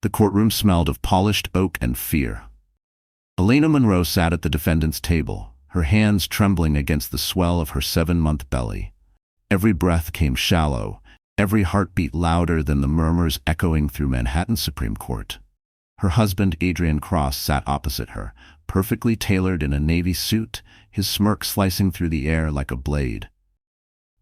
The courtroom smelled of polished oak and fear. Elena Monroe sat at the defendant's table, her hands trembling against the swell of her 7-month belly. Every breath came shallow, every heartbeat louder than the murmurs echoing through Manhattan's Supreme Court. Her husband, Adrian Cross, sat opposite her, perfectly tailored in a navy suit, his smirk slicing through the air like a blade.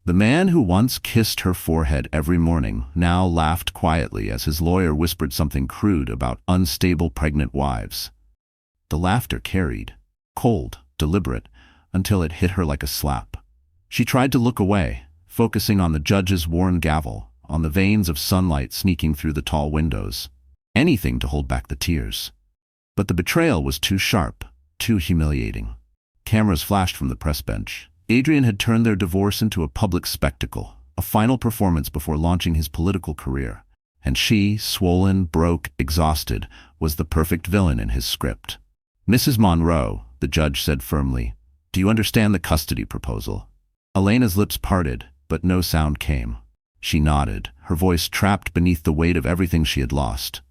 The man who once kissed her forehead every morning now laughed quietly as his lawyer whispered something crude about unstable pregnant wives. The laughter carried, cold, deliberate, until it hit her like a slap. She tried to look away, focusing on the judge's worn gavel, on the veins of sunlight sneaking through the tall windows. Anything to hold back the tears. But the betrayal was too sharp, too humiliating. Cameras flashed from the press bench. Adrian had turned their divorce into a public spectacle, a final performance before launching his political career. And she, swollen, broke, exhausted, was the perfect villain in his script. "Mrs. Monroe," the judge said firmly, "do you understand the custody proposal?" Elena's lips parted, but no sound came. She nodded, her voice trapped beneath the weight of everything she had lost.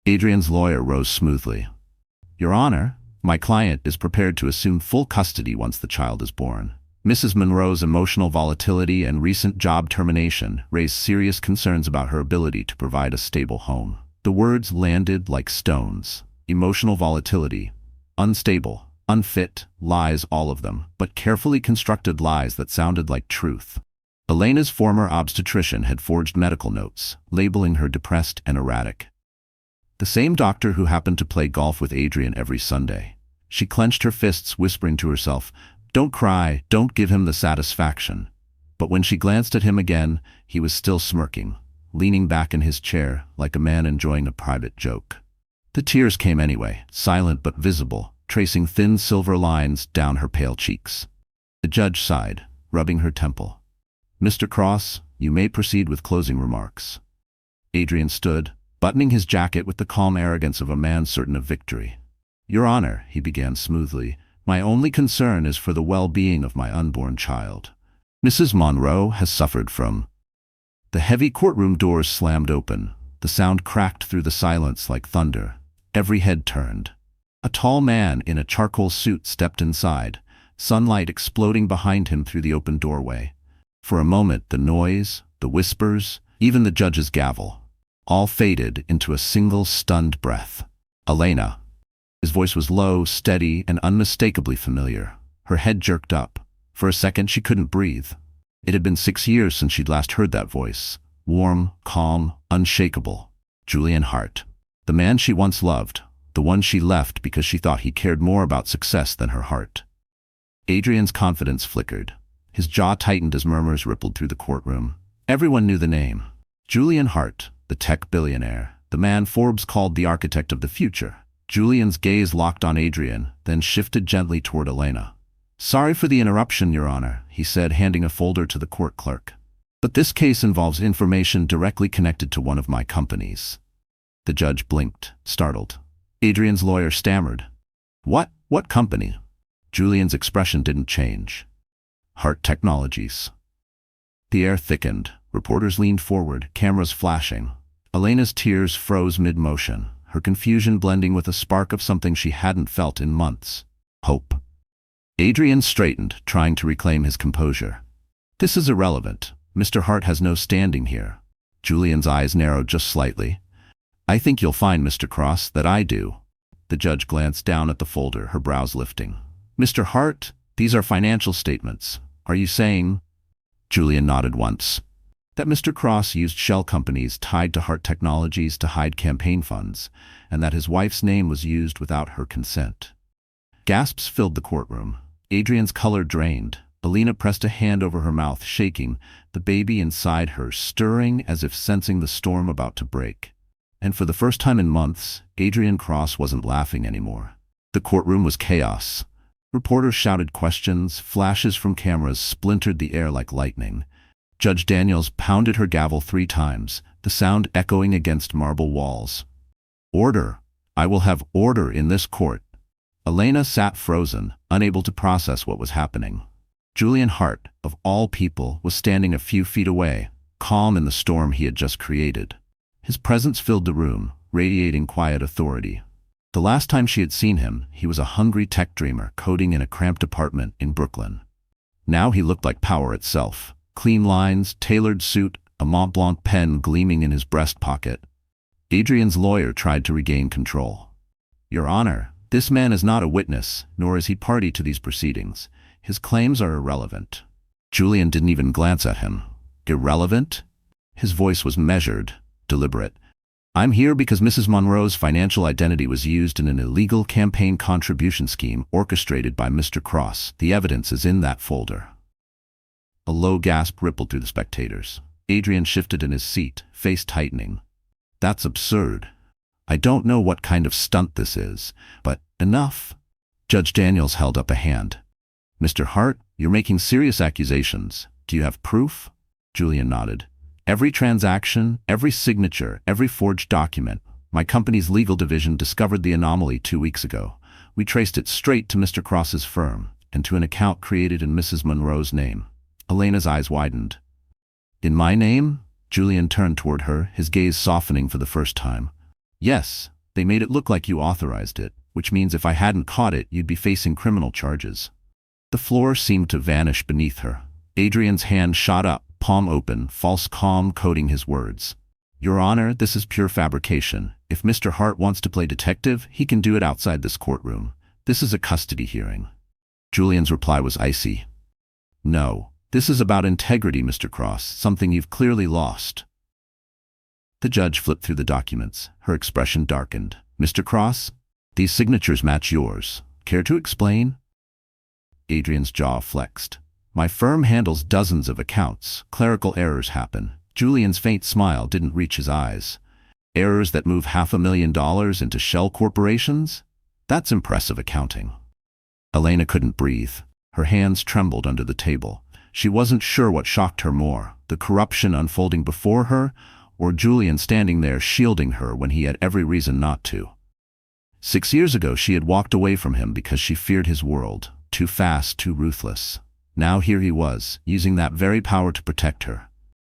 Adrian's lawyer rose smoothly. "Your Honor, my client is prepared to assume full custody once the child is born." Mrs. Monroe's emotional volatility and recent job termination raised serious concerns about her ability to provide a stable home. The words landed like stones. Emotional volatility, unstable, unfit, lies, all of them, but carefully constructed lies that sounded like truth. Elena's former obstetrician had forged medical notes, labeling her depressed and erratic. The same doctor who happened to play golf with Adrian every Sunday. She clenched her fists, whispering to herself, "Don't cry, don't give him the satisfaction." But when she glanced at him again, he was still smirking, leaning back in his chair like a man enjoying a private joke. The tears came anyway, silent but visible, tracing thin silver lines down her pale cheeks. The judge sighed, rubbing her temple. "Mr. Cross, you may proceed with closing remarks." Adrian stood, buttoning his jacket with the calm arrogance of a man certain of victory. "Your Honor," he began smoothly, "my only concern is for the well-being of my unborn child. Mrs. Monroe has suffered from—" The heavy courtroom doors slammed open. The sound cracked through the silence like thunder. Every head turned. A tall man in a charcoal suit stepped inside, sunlight exploding behind him through the open doorway. For a moment, the noise, the whispers, even the judge's gavel, all faded into a single stunned breath. "Elena." His voice was low, steady, and unmistakably familiar. Her head jerked up. For a second, she couldn't breathe. It had been 6 years since she'd last heard that voice. Warm, calm, unshakable. Julian Hart. The man she once loved. The one she left because she thought he cared more about success than her heart. Adrian's confidence flickered. His jaw tightened as murmurs rippled through the courtroom. Everyone knew the name. Julian Hart, the tech billionaire. The man Forbes called the architect of the future. Julian's gaze locked on Adrian, then shifted gently toward Elena. "Sorry for the interruption, Your Honor," he said, handing a folder to the court clerk. "But this case involves information directly connected to one of my companies." The judge blinked, startled. Adrian's lawyer stammered. What company?" Julian's expression didn't change. "Hart Technologies." The air thickened. Reporters leaned forward, cameras flashing. Elena's tears froze mid-motion, her confusion blending with a spark of something she hadn't felt in months. Hope. Adrian straightened, trying to reclaim his composure. "This is irrelevant. Mr. Hart has no standing here." Julian's eyes narrowed just slightly. "I think you'll find, Mr. Cross, that I do." The judge glanced down at the folder, her brows lifting. "Mr. Hart, these are financial statements. Are you saying—" Julian nodded once. "That Mr. Cross used shell companies tied to Hart Technologies to hide campaign funds, and that his wife's name was used without her consent." Gasps filled the courtroom. Adrian's color drained. Elena pressed a hand over her mouth, shaking, the baby inside her stirring as if sensing the storm about to break. And for the first time in months, Adrian Cross wasn't laughing anymore. The courtroom was chaos. Reporters shouted questions, flashes from cameras splintered the air like lightning. Judge Daniels pounded her gavel 3 times, the sound echoing against marble walls. "Order! I will have order in this court." Elena sat frozen, unable to process what was happening. Julian Hart, of all people, was standing a few feet away, calm in the storm he had just created. His presence filled the room, radiating quiet authority. The last time she had seen him, he was a hungry tech dreamer coding in a cramped apartment in Brooklyn. Now he looked like power itself. Clean lines, tailored suit, a Mont Blanc pen gleaming in his breast pocket. Adrian's lawyer tried to regain control. "Your Honor, this man is not a witness, nor is he party to these proceedings. His claims are irrelevant." Julian didn't even glance at him. "Irrelevant?" His voice was measured, deliberate. "I'm here because Mrs. Monroe's financial identity was used in an illegal campaign contribution scheme orchestrated by Mr. Cross. The evidence is in that folder." A low gasp rippled through the spectators. Adrian shifted in his seat, face tightening. "That's absurd. I don't know what kind of stunt this is, but enough." Judge Daniels held up a hand. "Mr. Hart, you're making serious accusations. Do you have proof?" Julian nodded. "Every transaction, every signature, every forged document. My company's legal division discovered the anomaly 2 weeks ago. We traced it straight to Mr. Cross's firm and to an account created in Mrs. Monroe's name." Elena's eyes widened. "In my name?" Julian turned toward her, his gaze softening for the first time. "Yes, they made it look like you authorized it, which means if I hadn't caught it, you'd be facing criminal charges." The floor seemed to vanish beneath her. Adrian's hand shot up, palm open, false calm coating his words. "Your Honor, this is pure fabrication. If Mr. Hart wants to play detective, he can do it outside this courtroom. This is a custody hearing." Julian's reply was icy. "No, this is about integrity, Mr. Cross, something you've clearly lost." The judge flipped through the documents. Her expression darkened. "Mr. Cross, these signatures match yours. Care to explain?" Adrian's jaw flexed. "My firm handles dozens of accounts. Clerical errors happen." Julian's faint smile didn't reach his eyes. "Errors that move $500,000 into shell corporations? That's impressive accounting." Elena couldn't breathe. Her hands trembled under the table. She wasn't sure what shocked her more, the corruption unfolding before her, or Julian standing there shielding her when he had every reason not to. 6 years ago she had walked away from him because she feared his world. Too fast, too ruthless. Now here he was, using that very power to protect her.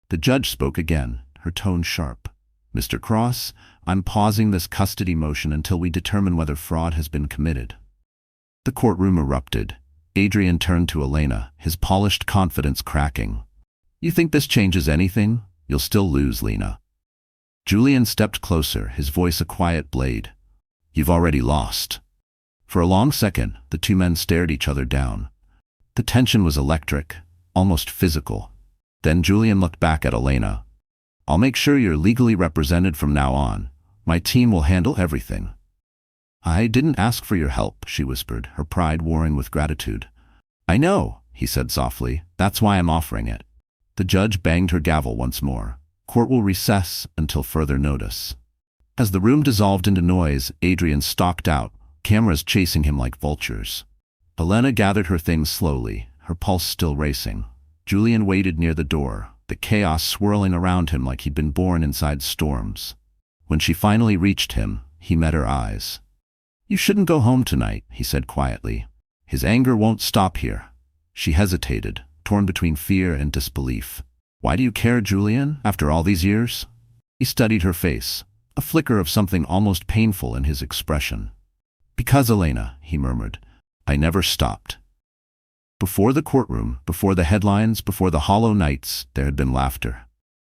The judge spoke again, her tone sharp. "Mr. Cross, I'm pausing this custody motion until we determine whether fraud has been committed." The courtroom erupted. Adrian turned to Elena, his polished confidence cracking. "You think this changes anything? You'll still lose, Lena." Julian stepped closer, his voice a quiet blade. "You've already lost." For a long second, the two men stared each other down. The tension was electric, almost physical. Then Julian looked back at Elena. "I'll make sure you're legally represented from now on. My team will handle everything." "I didn't ask for your help," she whispered, her pride warring with gratitude. "I know," he said softly. "That's why I'm offering it." The judge banged her gavel once more. "Court will recess until further notice." As the room dissolved into noise, Adrian stalked out, cameras chasing him like vultures. Elena gathered her things slowly, her pulse still racing. Julian waited near the door, the chaos swirling around him like he'd been born inside storms. When she finally reached him, he met her eyes. "You shouldn't go home tonight," he said quietly. "His anger won't stop here." She hesitated, torn between fear and disbelief. "Why do you care, Julian, after all these years?" He studied her face, a flicker of something almost painful in his expression. "Because, Elena," he murmured, "I never stopped." Before the courtroom, before the headlines, before the hollow nights, there had been laughter.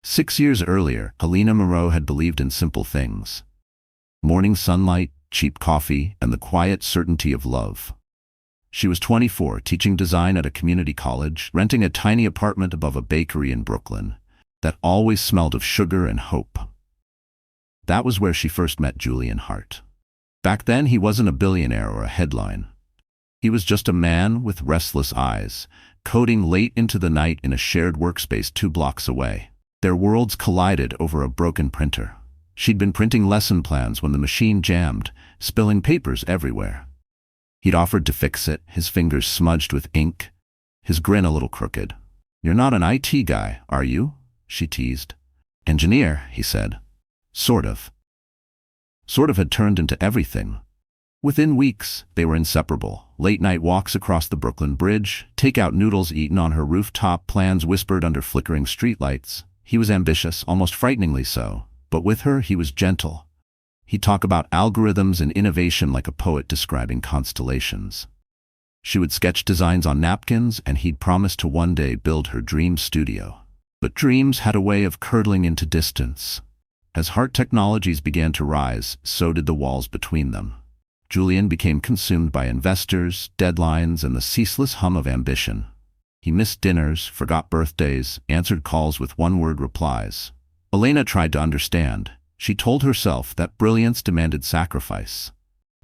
6 years earlier, Helena Moreau had believed in simple things. Morning sunlight, cheap coffee, and the quiet certainty of love. She was 24, teaching design at a community college, renting a tiny apartment above a bakery in Brooklyn that always smelled of sugar and hope. That was where she first met Julian Hart. Back then, he wasn't a billionaire or a headline. He was just a man with restless eyes, coding late into the night in a shared workspace 2 blocks away. Their worlds collided over a broken printer. She'd been printing lesson plans when the machine jammed, spilling papers everywhere. He'd offered to fix it, his fingers smudged with ink, his grin a little crooked. "You're not an IT guy, are you?" she teased. "Engineer," he said. "Sort of." Sort of had turned into everything. Within weeks, they were inseparable. Late-night walks across the Brooklyn Bridge, take-out noodles eaten on her rooftop, plans whispered under flickering streetlights. He was ambitious, almost frighteningly so, but with her he was gentle. He'd talk about algorithms and innovation like a poet describing constellations. She would sketch designs on napkins, and he'd promise to one day build her dream studio. But dreams had a way of curdling into distance. As hard technologies began to rise, so did the walls between them. Julian became consumed by investors, deadlines, and the ceaseless hum of ambition. He missed dinners, forgot birthdays, answered calls with one-word replies. Elena tried to understand. She told herself that brilliance demanded sacrifice.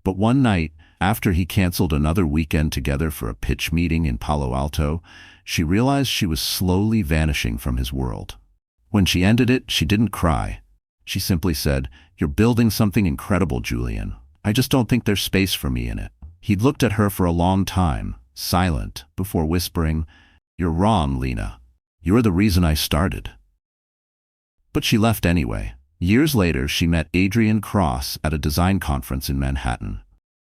But one night, after he canceled another weekend together for a pitch meeting in Palo Alto, she realized she was slowly vanishing from his world. When she ended it, she didn't cry. She simply said, "You're building something incredible, Julian. I just don't think there's space for me in it." He'd looked at her for a long time, silent, before whispering, "You're wrong, Lena. You're the reason I started." But she left anyway. Years later, she met Adrian Cross at a design conference in Manhattan.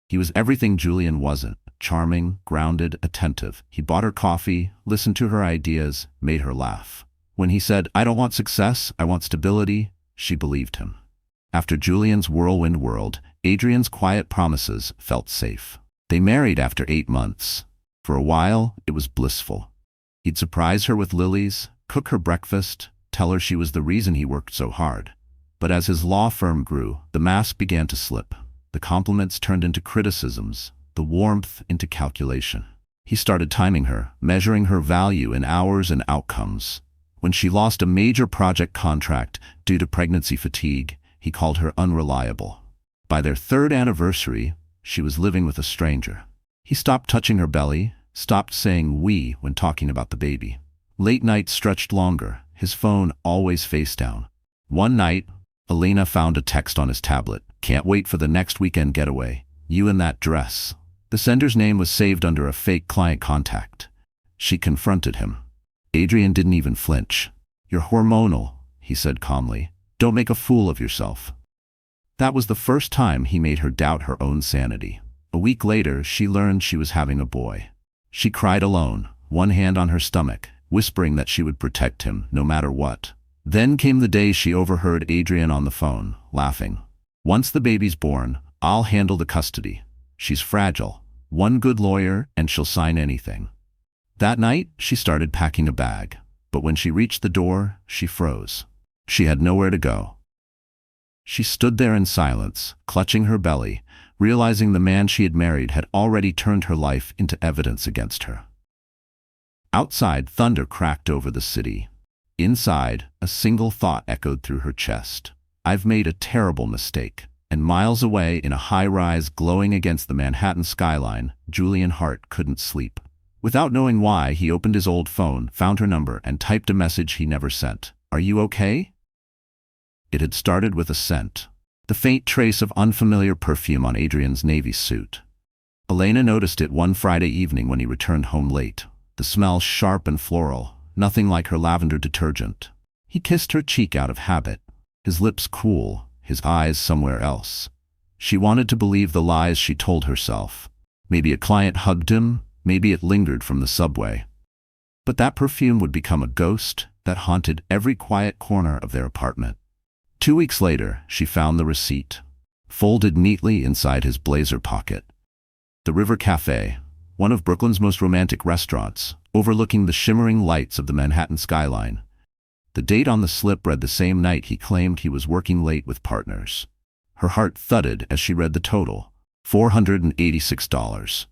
He was everything Julian wasn't: charming, grounded, attentive. He bought her coffee, listened to her ideas, made her laugh. When he said, "I don't want success, I want stability," she believed him. After Julian's whirlwind world, Adrian's quiet promises felt safe. They married after 8 months. For a while, it was blissful. He'd surprise her with lilies, cook her breakfast, tell her she was the reason he worked so hard. But as his law firm grew, the mask began to slip. The compliments turned into criticisms, the warmth into calculation. He started timing her, measuring her value in hours and outcomes. When she lost a major project contract due to pregnancy fatigue, he called her unreliable. By their 3rd anniversary, she was living with a stranger. He stopped touching her belly, stopped saying "we" when talking about the baby. Late nights stretched longer, his phone always face down. One night, Elena found a text on his tablet. "Can't wait for the next weekend getaway. You in that dress." The sender's name was saved under a fake client contact. She confronted him. Adrian didn't even flinch. "You're hormonal," he said calmly. "Don't make a fool of yourself." That was the first time he made her doubt her own sanity. A week later, she learned she was having a boy. She cried alone, one hand on her stomach, whispering that she would protect him no matter what. Then came the day she overheard Adrian on the phone, laughing. "Once the baby's born, I'll handle the custody. She's fragile. One good lawyer and she'll sign anything." That night, she started packing a bag. But when she reached the door, she froze. She had nowhere to go. She stood there in silence, clutching her belly, realizing the man she had married had already turned her life into evidence against her. Outside, thunder cracked over the city. Inside, a single thought echoed through her chest. "I've made a terrible mistake." And miles away, in a high-rise glowing against the Manhattan skyline, Julian Hart couldn't sleep. Without knowing why, he opened his old phone, found her number, and typed a message he never sent. "Are you okay?" It had started with a scent. The faint trace of unfamiliar perfume on Adrian's navy suit. Elena noticed it one Friday evening when he returned home late. The smell sharp and floral, nothing like her lavender detergent. He kissed her cheek out of habit, his lips cool, his eyes somewhere else. She wanted to believe the lies she told herself. Maybe a client hugged him, maybe it lingered from the subway. But that perfume would become a ghost that haunted every quiet corner of their apartment. 2 weeks later, she found the receipt, folded neatly inside his blazer pocket. The River Cafe, one of Brooklyn's most romantic restaurants, overlooking the shimmering lights of the Manhattan skyline. The date on the slip read the same night he claimed he was working late with partners. Her heart thudded as she read the total: $486.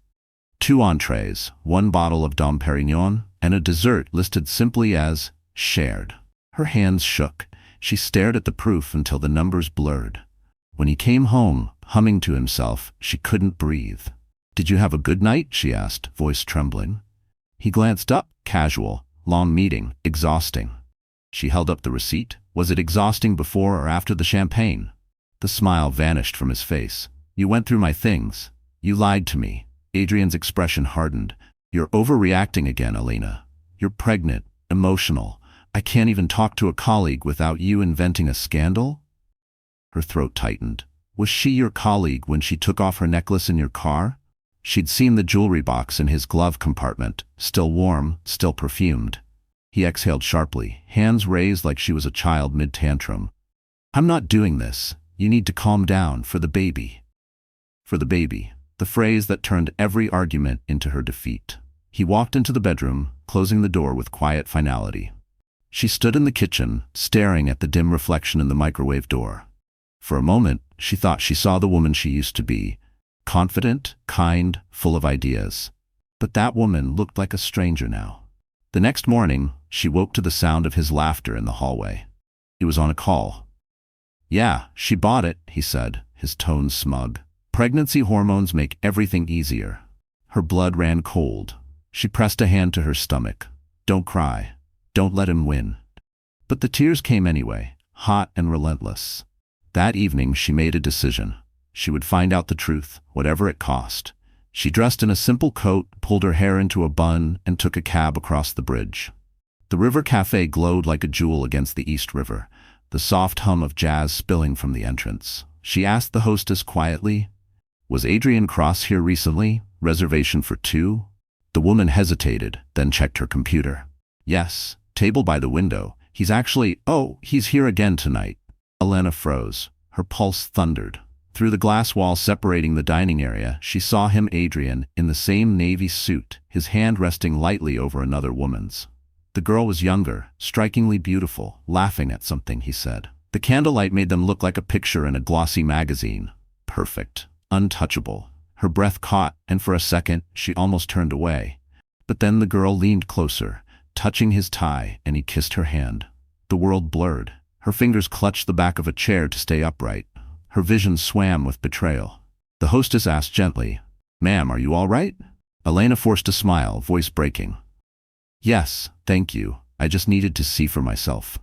2 entrees, 1 bottle of Dom Perignon, and a dessert listed simply as shared. Her hands shook. She stared at the proof until the numbers blurred. When he came home, humming to himself, she couldn't breathe. "Did you have a good night?" she asked, voice trembling. He glanced up, casual, long meeting, exhausting. She held up the receipt. Was it exhausting before or after the champagne? The smile vanished from his face. "You went through my things. You lied to me." Adrian's expression hardened. "You're overreacting again, Elena. You're pregnant, emotional. I can't even talk to a colleague without you inventing a scandal?" Her throat tightened. "Was she your colleague when she took off her necklace in your car?" She'd seen the jewelry box in his glove compartment, still warm, still perfumed. He exhaled sharply, hands raised like she was a child mid-tantrum. "I'm not doing this. You need to calm down for the baby. For the baby, the phrase that turned every argument into her defeat. He walked into the bedroom, closing the door with quiet finality. She stood in the kitchen, staring at the dim reflection in the microwave door. For a moment, she thought she saw the woman she used to be, confident, kind, full of ideas. But that woman looked like a stranger now. The next morning, she woke to the sound of his laughter in the hallway. He was on a call. "Yeah, she bought it," he said, his tone smug. "Pregnancy hormones make everything easier." Her blood ran cold. She pressed a hand to her stomach. "Don't cry. Don't let him win." But the tears came anyway, hot and relentless. That evening she made a decision. She would find out the truth, whatever it cost. She dressed in a simple coat, pulled her hair into a bun, and took a cab across the bridge. The river cafe glowed like a jewel against the East River, the soft hum of jazz spilling from the entrance. She asked the hostess quietly, "Was Adrian Cross here recently? Reservation for 2?" The woman hesitated, then checked her computer. "Yes, table by the window. He's here again tonight." Elena froze. Her pulse thundered. Through the glass wall separating the dining area, she saw him, Adrian, in the same navy suit, his hand resting lightly over another woman's. The girl was younger, strikingly beautiful, laughing at something he said. The candlelight made them look like a picture in a glossy magazine. Perfect. Untouchable. Her breath caught, and for a second, she almost turned away. But then the girl leaned closer, touching his tie, and he kissed her hand. The world blurred. Her fingers clutched the back of a chair to stay upright. Her vision swam with betrayal. The hostess asked gently, "Ma'am, are you all right?" Elena forced a smile, voice breaking. "Yes, thank you. I just needed to see for myself."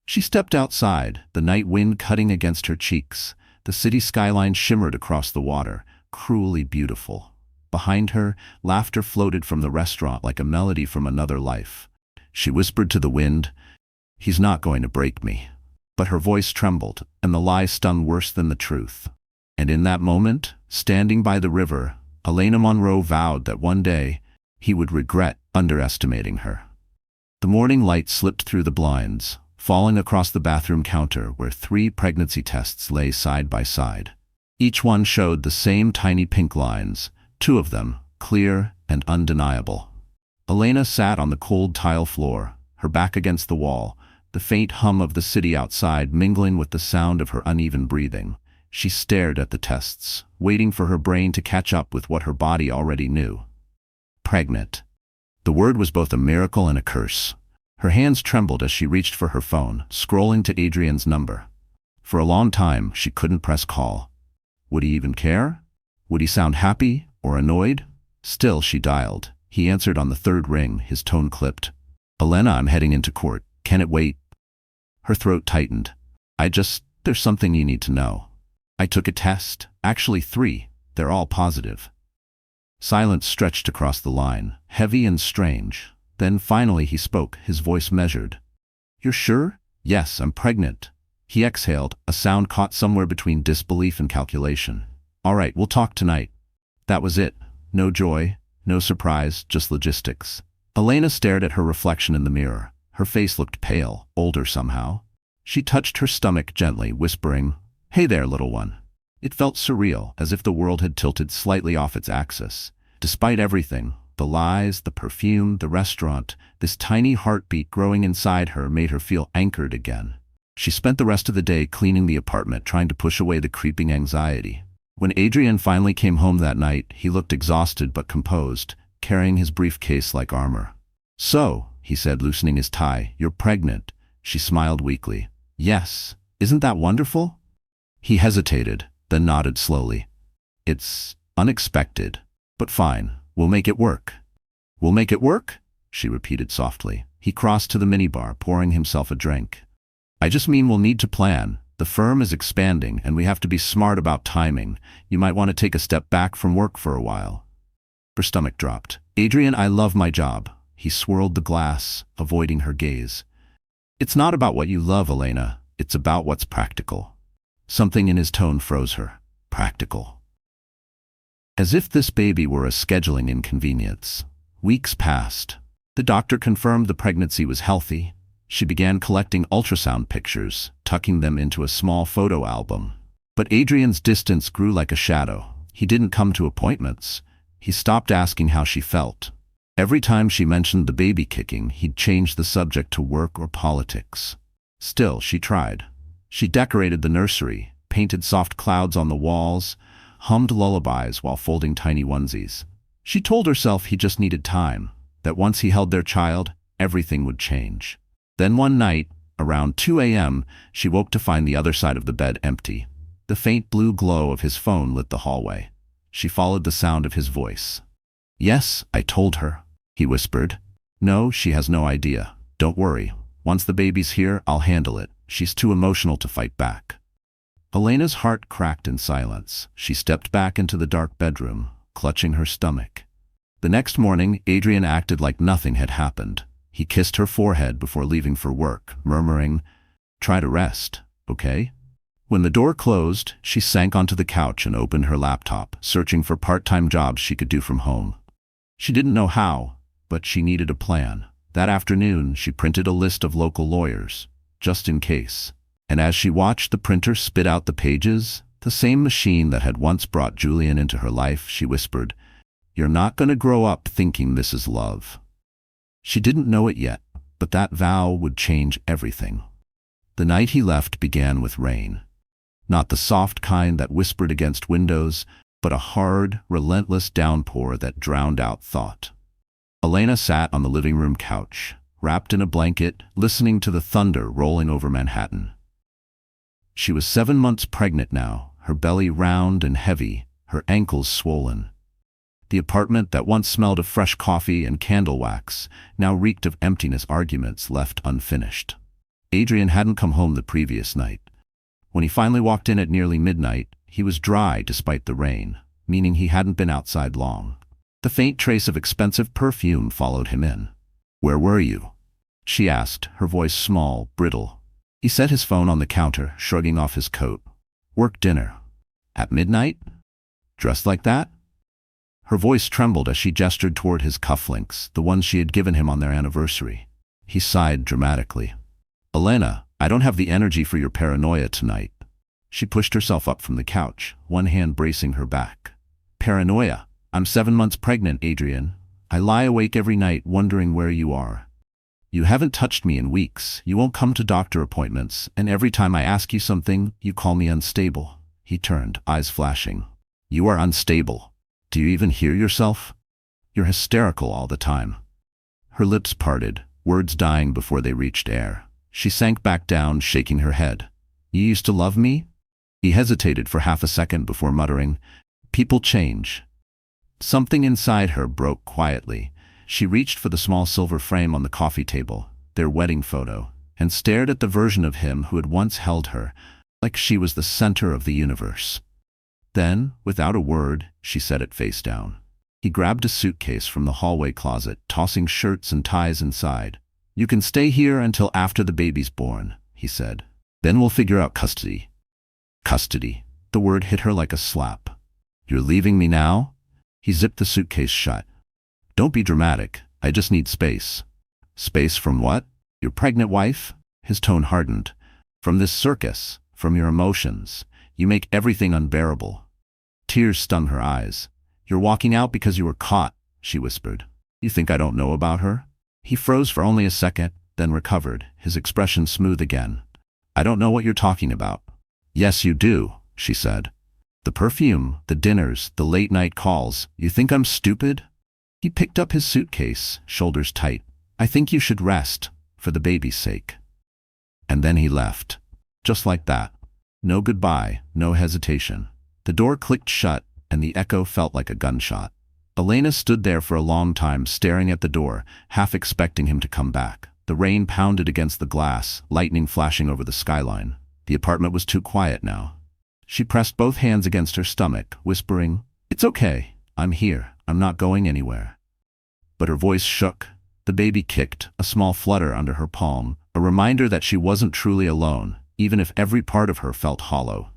She stepped outside, the night wind cutting against her cheeks. The city skyline shimmered across the water, cruelly beautiful. Behind her, laughter floated from the restaurant like a melody from another life. She whispered to the wind, "He's not going to break me." But her voice trembled, and the lie stung worse than the truth. And in that moment, standing by the river, Elena Monroe vowed that one day he would regret underestimating her. The morning light slipped through the blinds, falling across the bathroom counter where 3 pregnancy tests lay side by side. Each one showed the same tiny pink lines, 2 of them, clear and undeniable. Elena sat on the cold tile floor, her back against the wall, the faint hum of the city outside mingling with the sound of her uneven breathing. She stared at the tests, waiting for her brain to catch up with what her body already knew. Pregnant. The word was both a miracle and a curse. Her hands trembled as she reached for her phone, scrolling to Adrian's number. For a long time, she couldn't press call. Would he even care? Would he sound happy or annoyed? Still, she dialed. He answered on the 3rd ring, his tone clipped. "Elena, I'm heading into court. Can it wait?" Her throat tightened. There's something you need to know. I took a test. Actually 3. They're all positive." Silence stretched across the line, heavy and strange. Then finally he spoke, his voice measured. "You're sure?" "Yes, I'm pregnant." He exhaled, a sound caught somewhere between disbelief and calculation. "All right, we'll talk tonight." That was it. No joy, no surprise, just logistics. Elena stared at her reflection in the mirror. Her face looked pale, older somehow. She touched her stomach gently, whispering, "Hey there, little one." It felt surreal, as if the world had tilted slightly off its axis. Despite everything, the lies, the perfume, the restaurant, this tiny heartbeat growing inside her made her feel anchored again. She spent the rest of the day cleaning the apartment, trying to push away the creeping anxiety. When Adrian finally came home that night, he looked exhausted but composed, carrying his briefcase like armor. "So," he said, loosening his tie, "you're pregnant." She smiled weakly. "Yes. Isn't that wonderful?" He hesitated, then nodded slowly. "It's unexpected, but fine. We'll make it work." "We'll make it work?" she repeated softly. He crossed to the minibar, pouring himself a drink. "I just mean we'll need to plan. The firm is expanding, and we have to be smart about timing. You might want to take a step back from work for a while." Her stomach dropped. "Adrian, I love my job." He swirled the glass, avoiding her gaze. "It's not about what you love, Elena. It's about what's practical." Something in his tone froze her. Practical. As if this baby were a scheduling inconvenience. Weeks passed. The doctor confirmed the pregnancy was healthy. She began collecting ultrasound pictures, tucking them into a small photo album. But Adrian's distance grew like a shadow. He didn't come to appointments. He stopped asking how she felt. Every time she mentioned the baby kicking, he'd change the subject to work or politics. Still, she tried. She decorated the nursery, painted soft clouds on the walls, hummed lullabies while folding tiny onesies. She told herself he just needed time, that once he held their child, everything would change. Then one night, around 2 a.m., she woke to find the other side of the bed empty. The faint blue glow of his phone lit the hallway. She followed the sound of his voice. "Yes, I told her," he whispered. "No, she has no idea. Don't worry. Once the baby's here, I'll handle it. She's too emotional to fight back." Elena's heart cracked in silence. She stepped back into the dark bedroom, clutching her stomach. The next morning, Adrian acted like nothing had happened. He kissed her forehead before leaving for work, murmuring, "Try to rest, okay?" When the door closed, she sank onto the couch and opened her laptop, searching for part-time jobs she could do from home. She didn't know how, but she needed a plan. That afternoon, she printed a list of local lawyers, just in case. And as she watched the printer spit out the pages, the same machine that had once brought Julian into her life, she whispered, "You're not going to grow up thinking this is love." She didn't know it yet, but that vow would change everything. The night he left began with rain. Not the soft kind that whispered against windows, but a hard, relentless downpour that drowned out thought. Elena sat on the living room couch, wrapped in a blanket, listening to the thunder rolling over Manhattan. She was 7 months pregnant now, her belly round and heavy, her ankles swollen. The apartment that once smelled of fresh coffee and candle wax now reeked of emptiness, arguments left unfinished. Adrian hadn't come home the previous night. When he finally walked in at nearly midnight, he was dry despite the rain, meaning he hadn't been outside long. The faint trace of expensive perfume followed him in. "Where were you?" she asked, her voice small, brittle. He set his phone on the counter, shrugging off his coat. "Work dinner." "At midnight? Dressed like that?" Her voice trembled as she gestured toward his cufflinks, the ones she had given him on their anniversary. He sighed dramatically. "Elena, I don't have the energy for your paranoia tonight." She pushed herself up from the couch, one hand bracing her back. "Paranoia? I'm 7 months pregnant, Adrian. I lie awake every night wondering where you are. You haven't touched me in weeks, you won't come to doctor appointments, and every time I ask you something, you call me unstable." He turned, eyes flashing. "You are unstable. Do you even hear yourself? You're hysterical all the time." Her lips parted, words dying before they reached air. She sank back down, shaking her head. "You used to love me?" He hesitated for half a second before muttering, "People change." Something inside her broke quietly. She reached for the small silver frame on the coffee table, their wedding photo, and stared at the version of him who had once held her, like she was the center of the universe. Then, without a word, she set it face down. He grabbed a suitcase from the hallway closet, tossing shirts and ties inside. "You can stay here until after the baby's born," he said. "Then we'll figure out custody." Custody. The word hit her like a slap. "You're leaving me now?" He zipped the suitcase shut. "Don't be dramatic. I just need space." "Space from what? Your pregnant wife?" His tone hardened. "From this circus, from your emotions. You make everything unbearable." Tears stung her eyes. "You're walking out because you were caught," she whispered. "You think I don't know about her?" He froze for only a second, then recovered, his expression smooth again. "I don't know what you're talking about." "Yes, you do," she said. "The perfume, the dinners, the late-night calls. You think I'm stupid?" He picked up his suitcase, shoulders tight. "I think you should rest, for the baby's sake." And then he left. Just like that. No goodbye, no hesitation. The door clicked shut, and the echo felt like a gunshot. Elena stood there for a long time, staring at the door, half expecting him to come back. The rain pounded against the glass, lightning flashing over the skyline. The apartment was too quiet now. She pressed both hands against her stomach, whispering, "It's okay. I'm here. I'm not going anywhere." But her voice shook. The baby kicked, a small flutter under her palm, a reminder that she wasn't truly alone, even if every part of her felt hollow.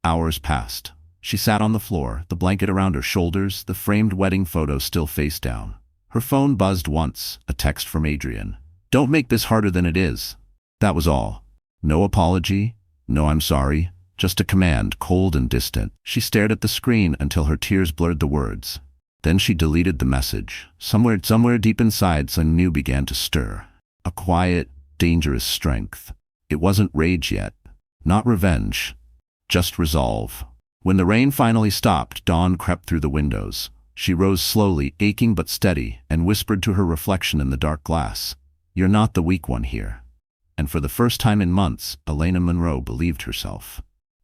Hours passed. She sat on the floor, the blanket around her shoulders, the framed wedding photo still face down. Her phone buzzed once, a text from Adrian. Don't make this harder than it is. That was all. No apology, no I'm sorry, just a command, cold and distant. She stared at the screen until her tears blurred the words. Then she deleted the message. Somewhere deep inside, something new began to stir. A quiet, dangerous strength. It wasn't rage yet. Not revenge. Just resolve. When the rain finally stopped, dawn crept through the windows. She rose slowly, aching but steady, and whispered to her reflection in the dark glass, "You're not the weak one here." And for the first time in months, Elena Monroe believed herself.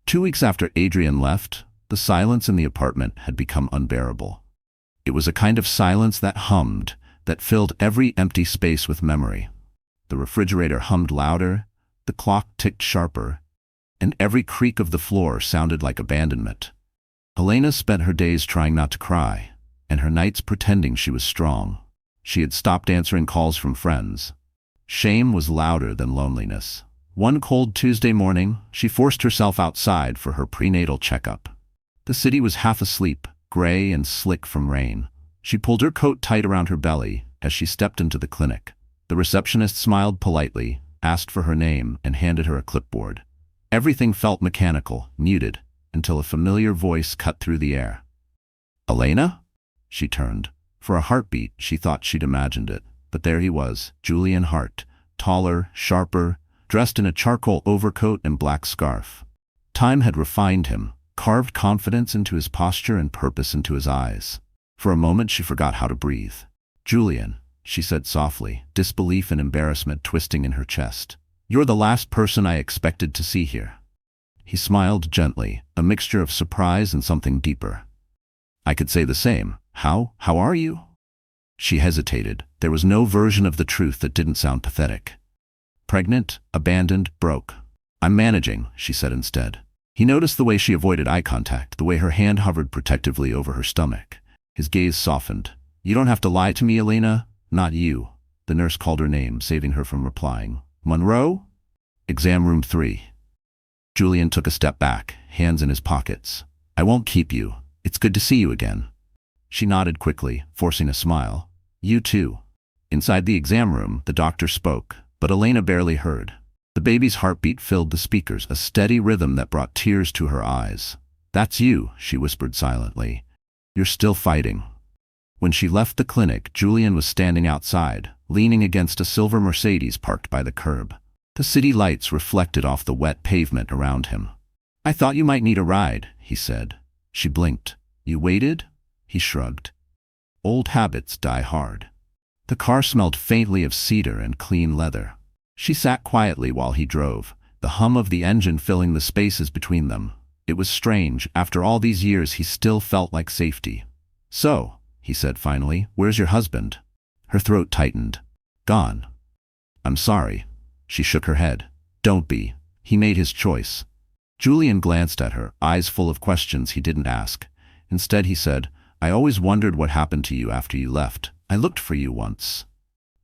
2 weeks after Adrian left, the silence in the apartment had become unbearable. It was a kind of silence that hummed, that filled every empty space with memory. The refrigerator hummed louder, the clock ticked sharper, and every creak of the floor sounded like abandonment. Elena spent her days trying not to cry, and her nights pretending she was strong. She had stopped answering calls from friends. Shame was louder than loneliness. One cold Tuesday morning, she forced herself outside for her prenatal checkup. The city was half asleep, gray and slick from rain. She pulled her coat tight around her belly as she stepped into the clinic. The receptionist smiled politely, asked for her name, and handed her a clipboard. Everything felt mechanical, muted, until a familiar voice cut through the air. "Elena?" She turned. For a heartbeat, she thought she'd imagined it. But there he was, Julian Hart, taller, sharper, dressed in a charcoal overcoat and black scarf. Time had refined him, carved confidence into his posture and purpose into his eyes. For a moment she forgot how to breathe. "Julian," she said softly, disbelief and embarrassment twisting in her chest. "You're the last person I expected to see here." He smiled gently, a mixture of surprise and something deeper. "I could say the same. How are you?" She hesitated. There was no version of the truth that didn't sound pathetic. "Pregnant, abandoned, broke. I'm managing," she said instead. He noticed the way she avoided eye contact, the way her hand hovered protectively over her stomach. His gaze softened. "You don't have to lie to me, Elena. Not you." The nurse called her name, saving her from replying. "Monroe?" "Exam room 3. Julian took a step back, hands in his pockets. "I won't keep you. It's good to see you again." She nodded quickly, forcing a smile. "You too." Inside the exam room, the doctor spoke, but Elena barely heard. The baby's heartbeat filled the speakers, a steady rhythm that brought tears to her eyes. "That's you," she whispered silently. "You're still fighting." When she left the clinic, Julian was standing outside, leaning against a silver Mercedes parked by the curb. The city lights reflected off the wet pavement around him. "I thought you might need a ride," he said. She blinked. "You waited?" He shrugged. "Old habits die hard." The car smelled faintly of cedar and clean leather. She sat quietly while he drove, the hum of the engine filling the spaces between them. It was strange. After all these years, he still felt like safety. "So," he said finally, "where's your husband?" Her throat tightened. "Gone." "I'm sorry." She shook her head. "Don't be. He made his choice." Julian glanced at her, eyes full of questions he didn't ask. Instead he said, "I always wondered what happened to you after you left. I looked for you once."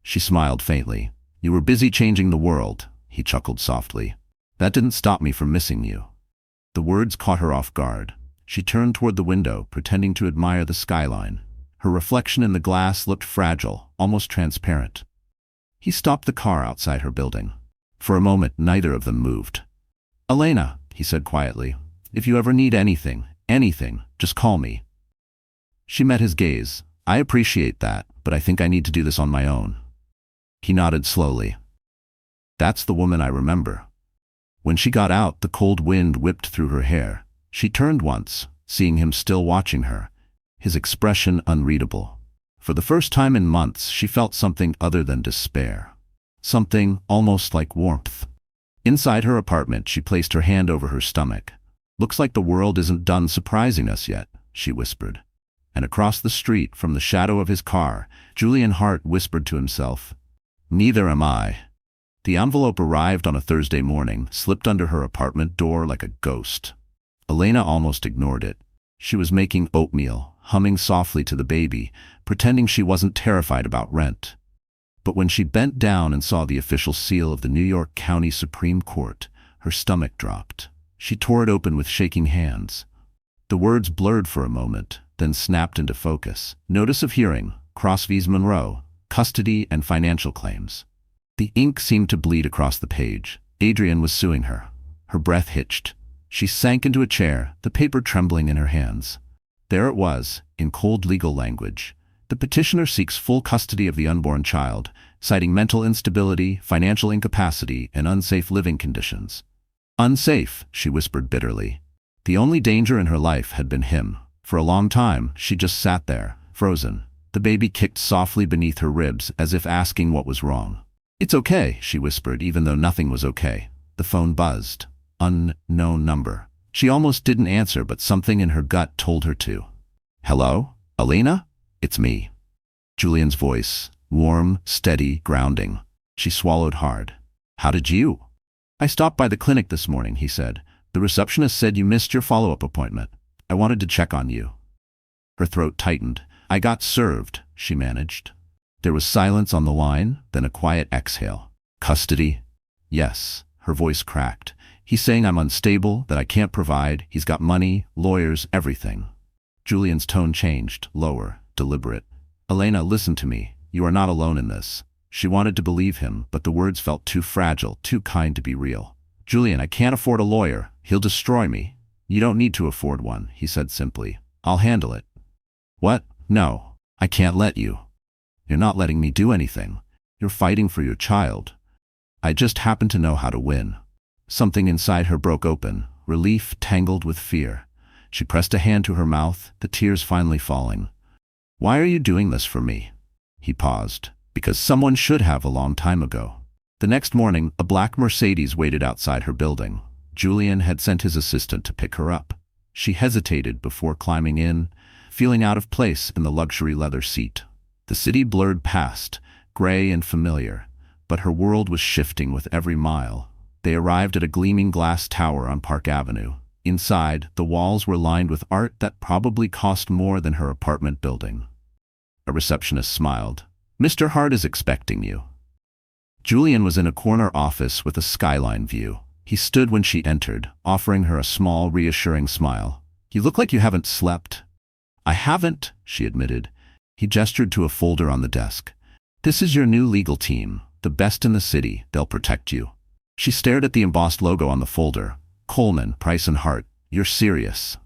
She smiled faintly. "You were busy changing the world," he chuckled softly. "That didn't stop me from missing you." The words caught her off guard. She turned toward the window, pretending to admire the skyline. Her reflection in the glass looked fragile, almost transparent. He stopped the car outside her building. For a moment, neither of them moved. "Elena," he said quietly, "if you ever need anything, just call me." She met his gaze. "I appreciate that, but I think I need to do this on my own." He nodded slowly. "That's the woman I remember." When she got out, the cold wind whipped through her hair. She turned once, seeing him still watching her, his expression unreadable. For the first time in months, she felt something other than despair. Something almost like warmth. Inside her apartment, she placed her hand over her stomach. "Looks like the world isn't done surprising us yet," she whispered. And across the street, from the shadow of his car, Julian Hart whispered to himself, "Neither am I." The envelope arrived on a Thursday morning, slipped under her apartment door like a ghost. Elena almost ignored it. She was making oatmeal, humming softly to the baby, pretending she wasn't terrified about rent. But when she bent down and saw the official seal of the New York County Supreme Court, her stomach dropped. She tore it open with shaking hands. The words blurred for a moment, then snapped into focus. "Notice of hearing, Cross v. Monroe, custody and financial claims." The ink seemed to bleed across the page. Adrian was suing her. Her breath hitched. She sank into a chair, the paper trembling in her hands. There it was, in cold legal language. The petitioner seeks full custody of the unborn child, citing mental instability, financial incapacity, and unsafe living conditions. Unsafe, she whispered bitterly. The only danger in her life had been him. For a long time, she just sat there, frozen. The baby kicked softly beneath her ribs, as if asking what was wrong. "It's okay," she whispered, even though nothing was okay. The phone buzzed. Unknown number. She almost didn't answer, but something in her gut told her to. "Hello? Elena? It's me." Julian's voice, warm, steady, grounding. She swallowed hard. "How did you?" "I stopped by the clinic this morning," he said. "The receptionist said you missed your follow-up appointment. I wanted to check on you." Her throat tightened. "I got served," she managed. There was silence on the line, then a quiet exhale. "Custody?" "Yes." Her voice cracked. "He's saying I'm unstable, that I can't provide. He's got money, lawyers, everything." Julian's tone changed, lower, deliberate. "Elena, listen to me. You are not alone in this." She wanted to believe him, but the words felt too fragile, too kind to be real. "Julian, I can't afford a lawyer. He'll destroy me." "You don't need to afford one," he said simply. "I'll handle it." "What? No. I can't let you." "You're not letting me do anything. You're fighting for your child." "I just happen to know how to win." Something inside her broke open, relief tangled with fear. She pressed a hand to her mouth, the tears finally falling. "Why are you doing this for me?" He paused. "Because someone should have a long time ago." The next morning, a black Mercedes waited outside her building. Julian had sent his assistant to pick her up. She hesitated before climbing in, feeling out of place in the luxury leather seat. The city blurred past, gray and familiar, but her world was shifting with every mile. They arrived at a gleaming glass tower on Park Avenue. Inside, the walls were lined with art that probably cost more than her apartment building. A receptionist smiled. "Mr. Hart is expecting you." Julian was in a corner office with a skyline view. He stood when she entered, offering her a small, reassuring smile. "You look like you haven't slept." "I haven't," she admitted. He gestured to a folder on the desk. "This is your new legal team, the best in the city. They'll protect you." She stared at the embossed logo on the folder. "Coleman, Price and Hart. You're serious."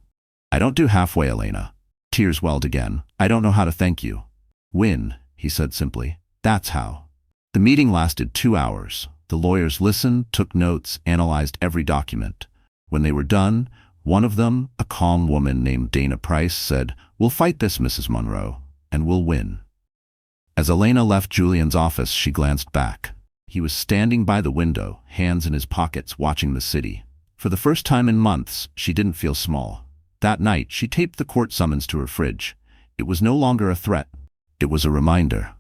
"I don't do halfway, Elena." Tears welled again. "I don't know how to thank you." "Win," he said simply. "That's how." The meeting lasted 2 hours. The lawyers listened, took notes, analyzed every document. When they were done, one of them, a calm woman named Dana Price, said, "We'll fight this, Mrs. Monroe, and we'll win." As Elena left Julian's office, she glanced back. He was standing by the window, hands in his pockets, watching the city. For the first time in months, she didn't feel small. That night, she taped the court summons to her fridge. It was no longer a threat. It was a reminder.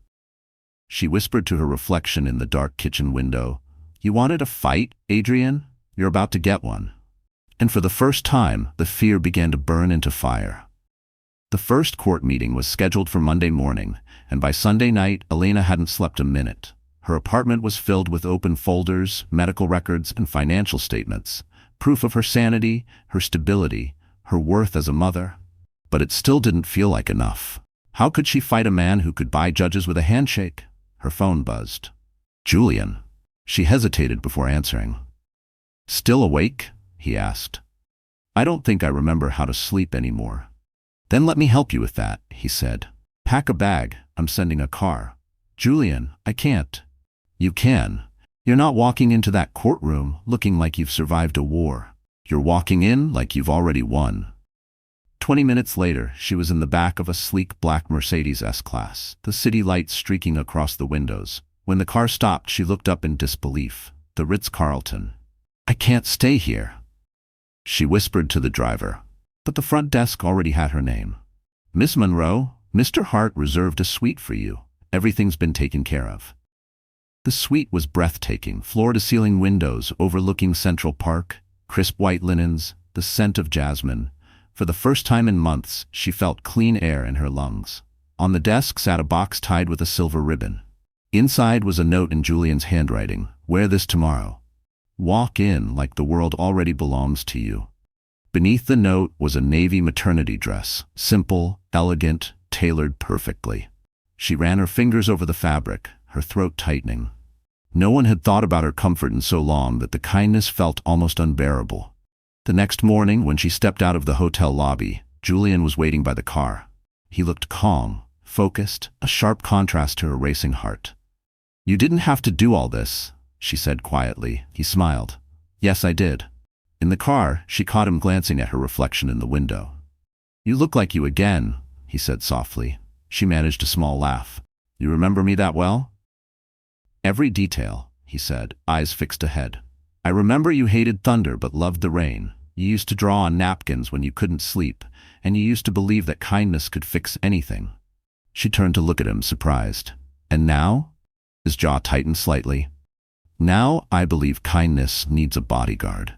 She whispered to her reflection in the dark kitchen window, "You wanted a fight, Adrian? You're about to get one." And for the first time, the fear began to burn into fire. The first court meeting was scheduled for Monday morning, and by Sunday night, Elena hadn't slept a minute. Her apartment was filled with open folders, medical records, and financial statements, proof of her sanity, her stability, her worth as a mother. But it still didn't feel like enough. How could she fight a man who could buy judges with a handshake? Her phone buzzed. "Julian." She hesitated before answering. "Still awake?" he asked. "I don't think I remember how to sleep anymore." "Then let me help you with that," he said. "Pack a bag. I'm sending a car." "Julian, I can't." "You can. You're not walking into that courtroom looking like you've survived a war. You're walking in like you've already won." 20 minutes later, she was in the back of a sleek black Mercedes S-Class, the city lights streaking across the windows. When the car stopped, she looked up in disbelief. The Ritz-Carlton. "I can't stay here," she whispered to the driver. But the front desk already had her name. "Miss Monroe, Mr. Hart reserved a suite for you. Everything's been taken care of." The suite was breathtaking, floor-to-ceiling windows overlooking Central Park, crisp white linens, the scent of jasmine. For the first time in months, she felt clean air in her lungs. On the desk sat a box tied with a silver ribbon. Inside was a note in Julian's handwriting, "Wear this tomorrow. Walk in like the world already belongs to you." Beneath the note was a navy maternity dress, simple, elegant, tailored perfectly. She ran her fingers over the fabric, her throat tightening. No one had thought about her comfort in so long that the kindness felt almost unbearable. The next morning, when she stepped out of the hotel lobby, Julian was waiting by the car. He looked calm, focused, a sharp contrast to her racing heart. "You didn't have to do all this," she said quietly. He smiled. "Yes, I did." In the car, she caught him glancing at her reflection in the window. "You look like you again," he said softly. She managed a small laugh. "You remember me that well?" "Every detail," he said, eyes fixed ahead. "I remember you hated thunder but loved the rain. You used to draw on napkins when you couldn't sleep, and you used to believe that kindness could fix anything." She turned to look at him, surprised. "And now?" His jaw tightened slightly. "Now I believe kindness needs a bodyguard."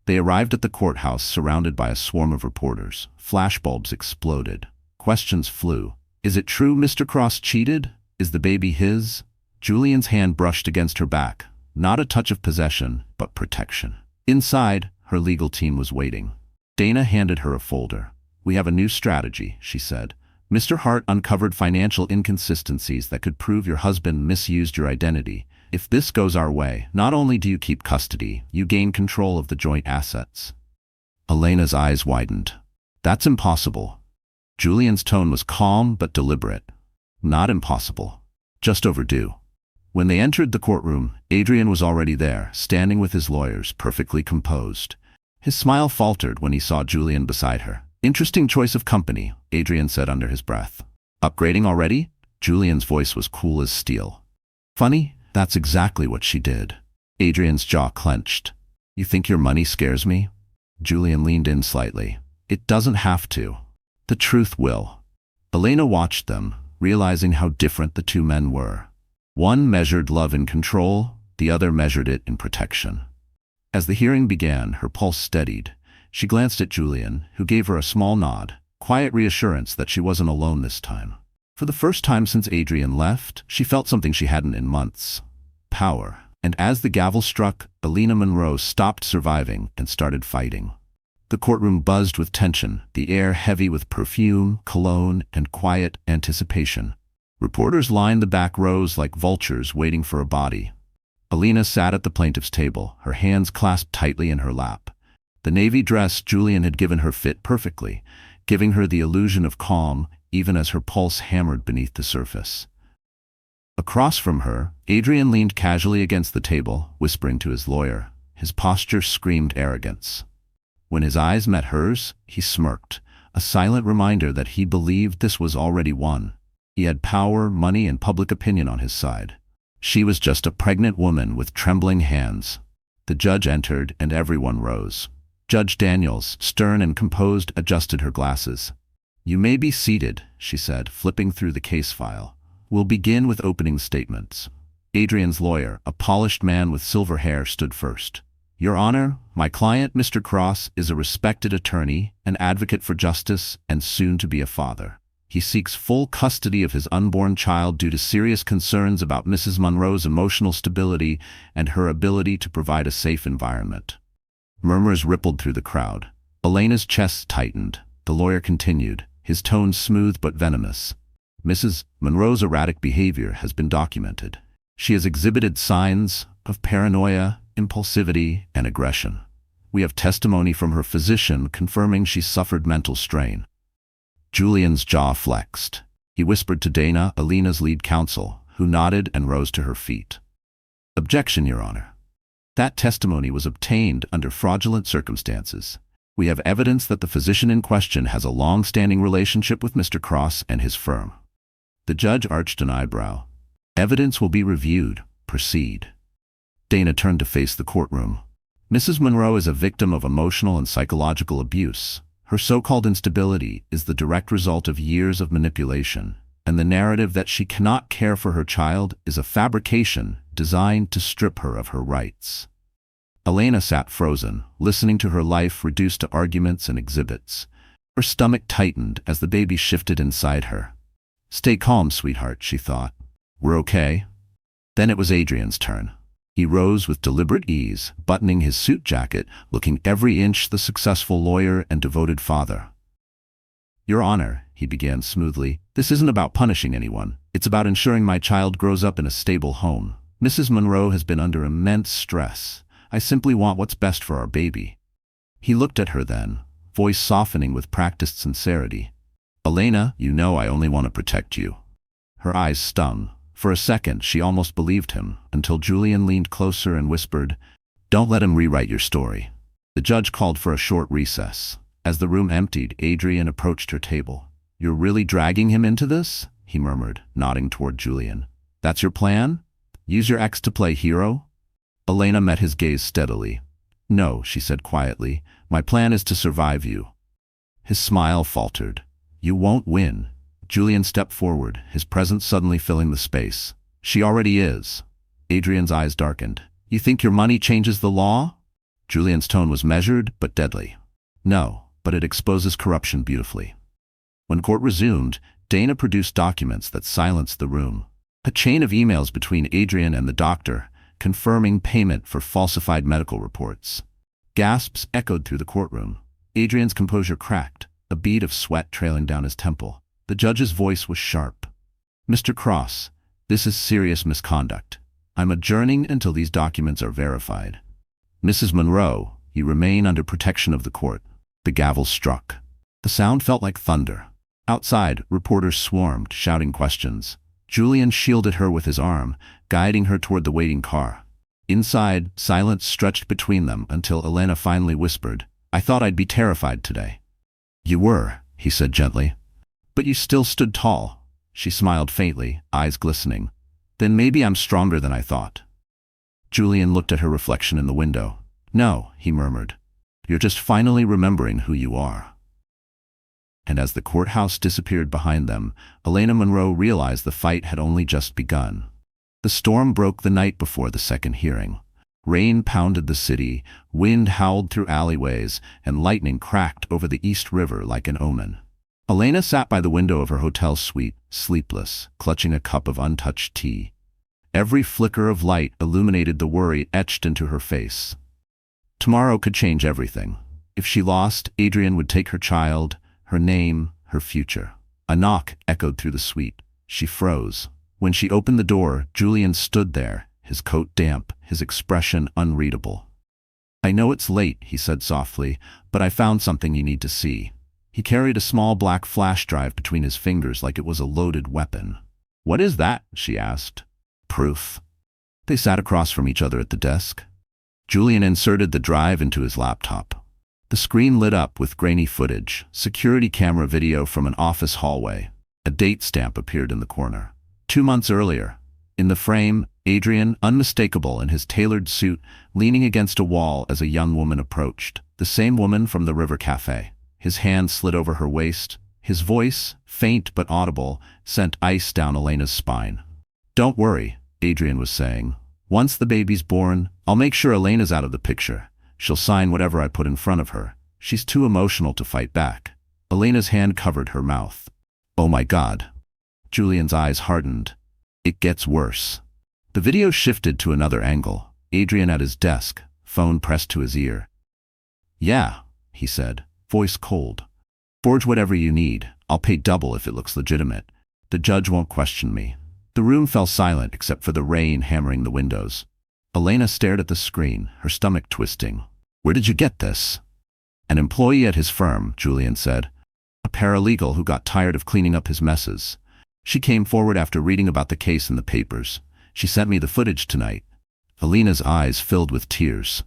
They arrived at the courthouse surrounded by a swarm of reporters. Flashbulbs exploded. Questions flew. "Is it true Mr. Cross cheated? Is the baby his?" Julian's hand brushed against her back. Not a touch of possession, but protection. Inside, her legal team was waiting. Dana handed her a folder. "We have a new strategy," she said. "Mr. Hart uncovered financial inconsistencies that could prove your husband misused your identity. If this goes our way, not only do you keep custody, you gain control of the joint assets." Elena's eyes widened. "That's impossible." Julian's tone was calm but deliberate. "Not impossible. Just overdue." When they entered the courtroom, Adrian was already there, standing with his lawyers, perfectly composed. His smile faltered when he saw Julian beside her. "Interesting choice of company," Adrian said under his breath. "Upgrading already?" Julian's voice was cool as steel. "Funny, that's exactly what she did." Adrian's jaw clenched. "You think your money scares me?" Julian leaned in slightly. "It doesn't have to. The truth will." Elena watched them, realizing how different the two men were. One measured love in control, the other measured it in protection. As the hearing began, her pulse steadied. She glanced at Julian, who gave her a small nod, quiet reassurance that she wasn't alone this time. For the first time since Adrian left, she felt something she hadn't in months. Power. And as the gavel struck, Elena Monroe stopped surviving and started fighting. The courtroom buzzed with tension, the air heavy with perfume, cologne, and quiet anticipation. Reporters lined the back rows like vultures waiting for a body. Elena sat at the plaintiff's table, her hands clasped tightly in her lap. The navy dress Julian had given her fit perfectly, giving her the illusion of calm, even as her pulse hammered beneath the surface. Across from her, Adrian leaned casually against the table, whispering to his lawyer. His posture screamed arrogance. When his eyes met hers, he smirked, a silent reminder that he believed this was already won. He had power, money, and public opinion on his side. She was just a pregnant woman with trembling hands. The judge entered, and everyone rose. Judge Daniels, stern and composed, adjusted her glasses. "You may be seated," she said, flipping through the case file. "We'll begin with opening statements." Adrian's lawyer, a polished man with silver hair, stood first. "Your Honor, my client, Mr. Cross, is a respected attorney, an advocate for justice, and soon to be a father. He seeks full custody of his unborn child due to serious concerns about Mrs. Monroe's emotional stability and her ability to provide a safe environment." Murmurs rippled through the crowd. Elena's chest tightened. The lawyer continued, his tone smooth but venomous. "Mrs. Monroe's erratic behavior has been documented. She has exhibited signs of paranoia, impulsivity, and aggression. We have testimony from her physician confirming she suffered mental strain." Julian's jaw flexed. He whispered to Dana, Elena's lead counsel, who nodded and rose to her feet. "Objection, Your Honor. That testimony was obtained under fraudulent circumstances. We have evidence that the physician in question has a long-standing relationship with Mr. Cross and his firm." The judge arched an eyebrow. "Evidence will be reviewed. Proceed." Dana turned to face the courtroom. "Mrs. Monroe is a victim of emotional and psychological abuse. Her so-called instability is the direct result of years of manipulation, and the narrative that she cannot care for her child is a fabrication designed to strip her of her rights." Elena sat frozen, listening to her life reduced to arguments and exhibits. Her stomach tightened as the baby shifted inside her. "Stay calm, sweetheart," she thought. "We're okay." Then it was Adrian's turn. He rose with deliberate ease, buttoning his suit jacket, looking every inch the successful lawyer and devoted father. "Your Honor," he began smoothly, "this isn't about punishing anyone. It's about ensuring my child grows up in a stable home. Mrs. Monroe has been under immense stress. I simply want what's best for our baby." He looked at her then, voice softening with practiced sincerity. "Elena, you know I only want to protect you." Her eyes stung. For a second, she almost believed him, until Julian leaned closer and whispered, "Don't let him rewrite your story." The judge called for a short recess. As the room emptied, Adrian approached her table. "You're really dragging him into this?" he murmured, nodding toward Julian. "That's your plan? Use your ex to play hero?" Elena met his gaze steadily. "No," she said quietly, "my plan is to survive you." His smile faltered. "You won't win." Julian stepped forward, his presence suddenly filling the space. "She already is." Adrian's eyes darkened. "You think your money changes the law?" Julian's tone was measured but deadly. "No, but it exposes corruption beautifully." When court resumed, Dana produced documents that silenced the room. A chain of emails between Adrian and the doctor, confirming payment for falsified medical reports. Gasps echoed through the courtroom. Adrian's composure cracked, a bead of sweat trailing down his temple. The judge's voice was sharp. "Mr. Cross, this is serious misconduct. I'm adjourning until these documents are verified." "Mrs. Monroe, you remain under protection of the court." The gavel struck. The sound felt like thunder. Outside, reporters swarmed, shouting questions. Julian shielded her with his arm, guiding her toward the waiting car. Inside, silence stretched between them until Elena finally whispered, "I thought I'd be terrified today." "You were," he said gently. "But you still stood tall." She smiled faintly, eyes glistening. "Then maybe I'm stronger than I thought." Julian looked at her reflection in the window. "No," he murmured. "You're just finally remembering who you are." And as the courthouse disappeared behind them, Elena Monroe realized the fight had only just begun. The storm broke the night before the second hearing. Rain pounded the city, wind howled through alleyways, and lightning cracked over the East River like an omen. Elena sat by the window of her hotel suite, sleepless, clutching a cup of untouched tea. Every flicker of light illuminated the worry etched into her face. Tomorrow could change everything. If she lost, Adrian would take her child, her name, her future. A knock echoed through the suite. She froze. When she opened the door, Julian stood there, his coat damp, his expression unreadable. "I know it's late," he said softly, "but I found something you need to see." He carried a small black flash drive between his fingers like it was a loaded weapon. "What is that?" she asked. "Proof." They sat across from each other at the desk. Julian inserted the drive into his laptop. The screen lit up with grainy footage, security camera video from an office hallway. A date stamp appeared in the corner. 2 months earlier. In the frame, Adrian, unmistakable in his tailored suit, leaning against a wall as a young woman approached. The same woman from the River Cafe. His hand slid over her waist. His voice, faint but audible, sent ice down Elena's spine. "Don't worry," Adrian was saying. "Once the baby's born, I'll make sure Elena's out of the picture. She'll sign whatever I put in front of her. She's too emotional to fight back." Elena's hand covered her mouth. "Oh my God." Julian's eyes hardened. "It gets worse." The video shifted to another angle. Adrian at his desk, phone pressed to his ear. "Yeah," he said, voice cold. "Forge whatever you need. I'll pay double if it looks legitimate. The judge won't question me." The room fell silent except for the rain hammering the windows. Elena stared at the screen, her stomach twisting. "Where did you get this?" "An employee at his firm," Julian said. "A paralegal who got tired of cleaning up his messes. She came forward after reading about the case in the papers. She sent me the footage tonight." Elena's eyes filled with tears.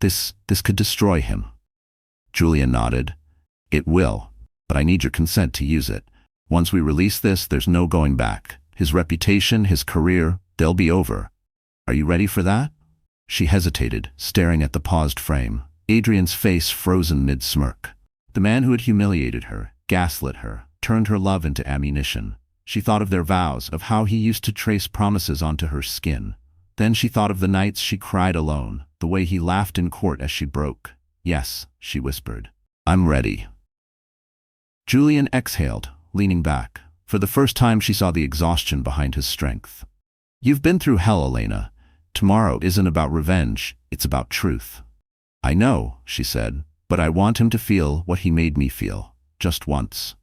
This could destroy him." Julian nodded. "It will, but I need your consent to use it. Once we release this, there's no going back. His reputation, his career, they'll be over. Are you ready for that?" She hesitated, staring at the paused frame, Adrian's face frozen mid-smirk. The man who had humiliated her, gaslit her, turned her love into ammunition. She thought of their vows, of how he used to trace promises onto her skin. Then she thought of the nights she cried alone, the way he laughed in court as she broke. "Yes," she whispered. "I'm ready." Julian exhaled, leaning back. For the first time she saw the exhaustion behind his strength. "You've been through hell, Elena. Tomorrow isn't about revenge, it's about truth." "I know," she said, "but I want him to feel what he made me feel, just once."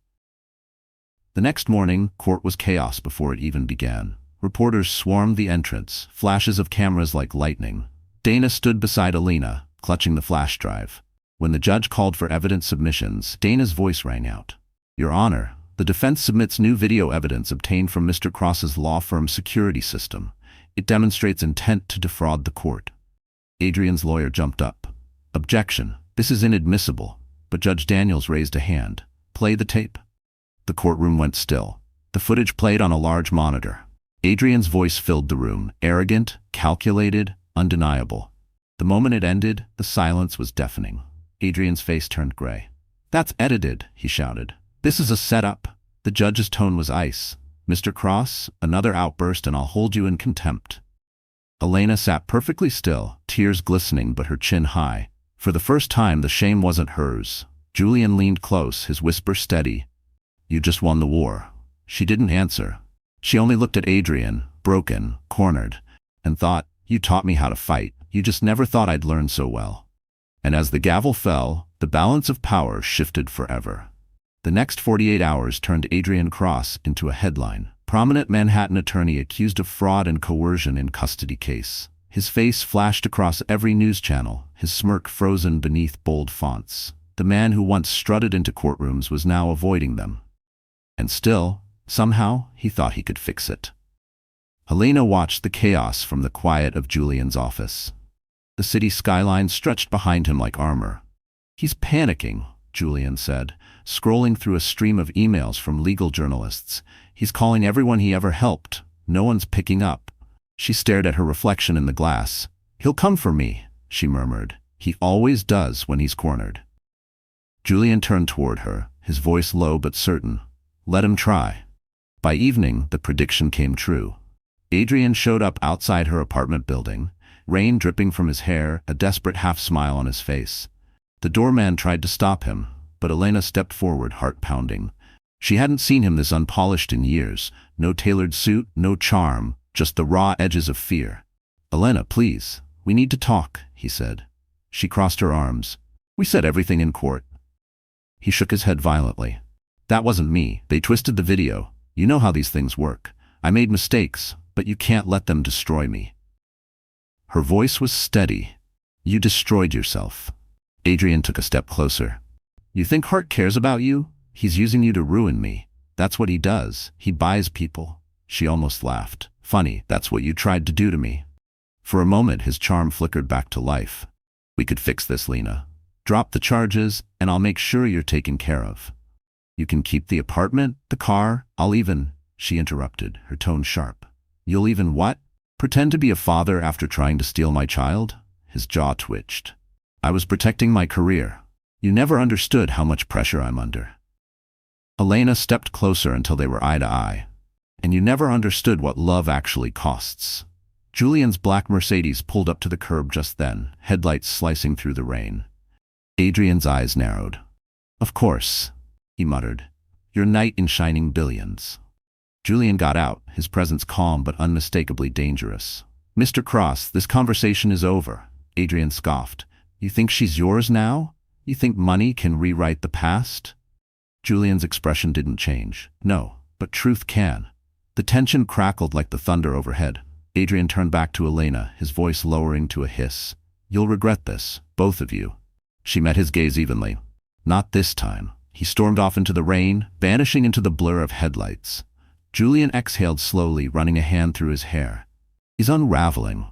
The next morning, court was chaos before it even began. Reporters swarmed the entrance, flashes of cameras like lightning. Dana stood beside Alina, clutching the flash drive. When the judge called for evidence submissions, Dana's voice rang out. Your Honor, the defense submits new video evidence obtained from Mr. Cross's law firm's security system. It demonstrates intent to defraud the court. Adrian's lawyer jumped up. Objection. This is inadmissible. But Judge Daniels raised a hand. Play the tape. The courtroom went still. The footage played on a large monitor. Adrian's voice filled the room, arrogant, calculated, undeniable. The moment it ended, the silence was deafening. Adrian's face turned gray. That's edited, he shouted. This is a setup. The judge's tone was ice. Mr. Cross, another outburst and I'll hold you in contempt. Elena sat perfectly still, tears glistening but her chin high. For the first time, the shame wasn't hers. Julian leaned close, his whisper steady. You just won the war. She didn't answer. She only looked at Adrian, broken, cornered, and thought, you taught me how to fight. You just never thought I'd learn so well. And as the gavel fell, the balance of power shifted forever. The next 48 hours turned Adrian Cross into a headline. Prominent Manhattan attorney accused of fraud and coercion in custody case. His face flashed across every news channel, his smirk frozen beneath bold fonts. The man who once strutted into courtrooms was now avoiding them. And still, somehow, he thought he could fix it. Helena watched the chaos from the quiet of Julian's office. The city skyline stretched behind him like armor. He's panicking, Julian said, scrolling through a stream of emails from legal journalists. He's calling everyone he ever helped. No one's picking up. She stared at her reflection in the glass. He'll come for me, she murmured. He always does when he's cornered. Julian turned toward her, his voice low but certain. Let him try. By evening, the prediction came true. Adrian showed up outside her apartment building, rain dripping from his hair, a desperate half-smile on his face. The doorman tried to stop him, but Elena stepped forward, heart pounding. She hadn't seen him this unpolished in years. No tailored suit, no charm, just the raw edges of fear. Elena, please, we need to talk, he said. She crossed her arms. We said everything in court. He shook his head violently. That wasn't me. They twisted the video. You know how these things work. I made mistakes, but you can't let them destroy me. Her voice was steady. You destroyed yourself. Adrian took a step closer. You think Hart cares about you? He's using you to ruin me. That's what he does. He buys people. She almost laughed. Funny, that's what you tried to do to me. For a moment, his charm flickered back to life. We could fix this, Lena. Drop the charges, and I'll make sure you're taken care of. You can keep the apartment, the car, I'll even, she interrupted, her tone sharp. You'll even what? Pretend to be a father after trying to steal my child? His jaw twitched. I was protecting my career. You never understood how much pressure I'm under. Elena stepped closer until they were eye to eye. And you never understood what love actually costs. Julian's black Mercedes pulled up to the curb just then, headlights slicing through the rain. Adrian's eyes narrowed. Of course, he muttered. Your knight in shining billions. Julian got out, his presence calm but unmistakably dangerous. Mr. Cross, this conversation is over, Adrian scoffed. You think she's yours now? You think money can rewrite the past? Julian's expression didn't change. No, but truth can. The tension crackled like the thunder overhead. Adrian turned back to Elena, his voice lowering to a hiss. You'll regret this, both of you. She met his gaze evenly. Not this time. He stormed off into the rain, vanishing into the blur of headlights. Julian exhaled slowly, running a hand through his hair. He's unraveling.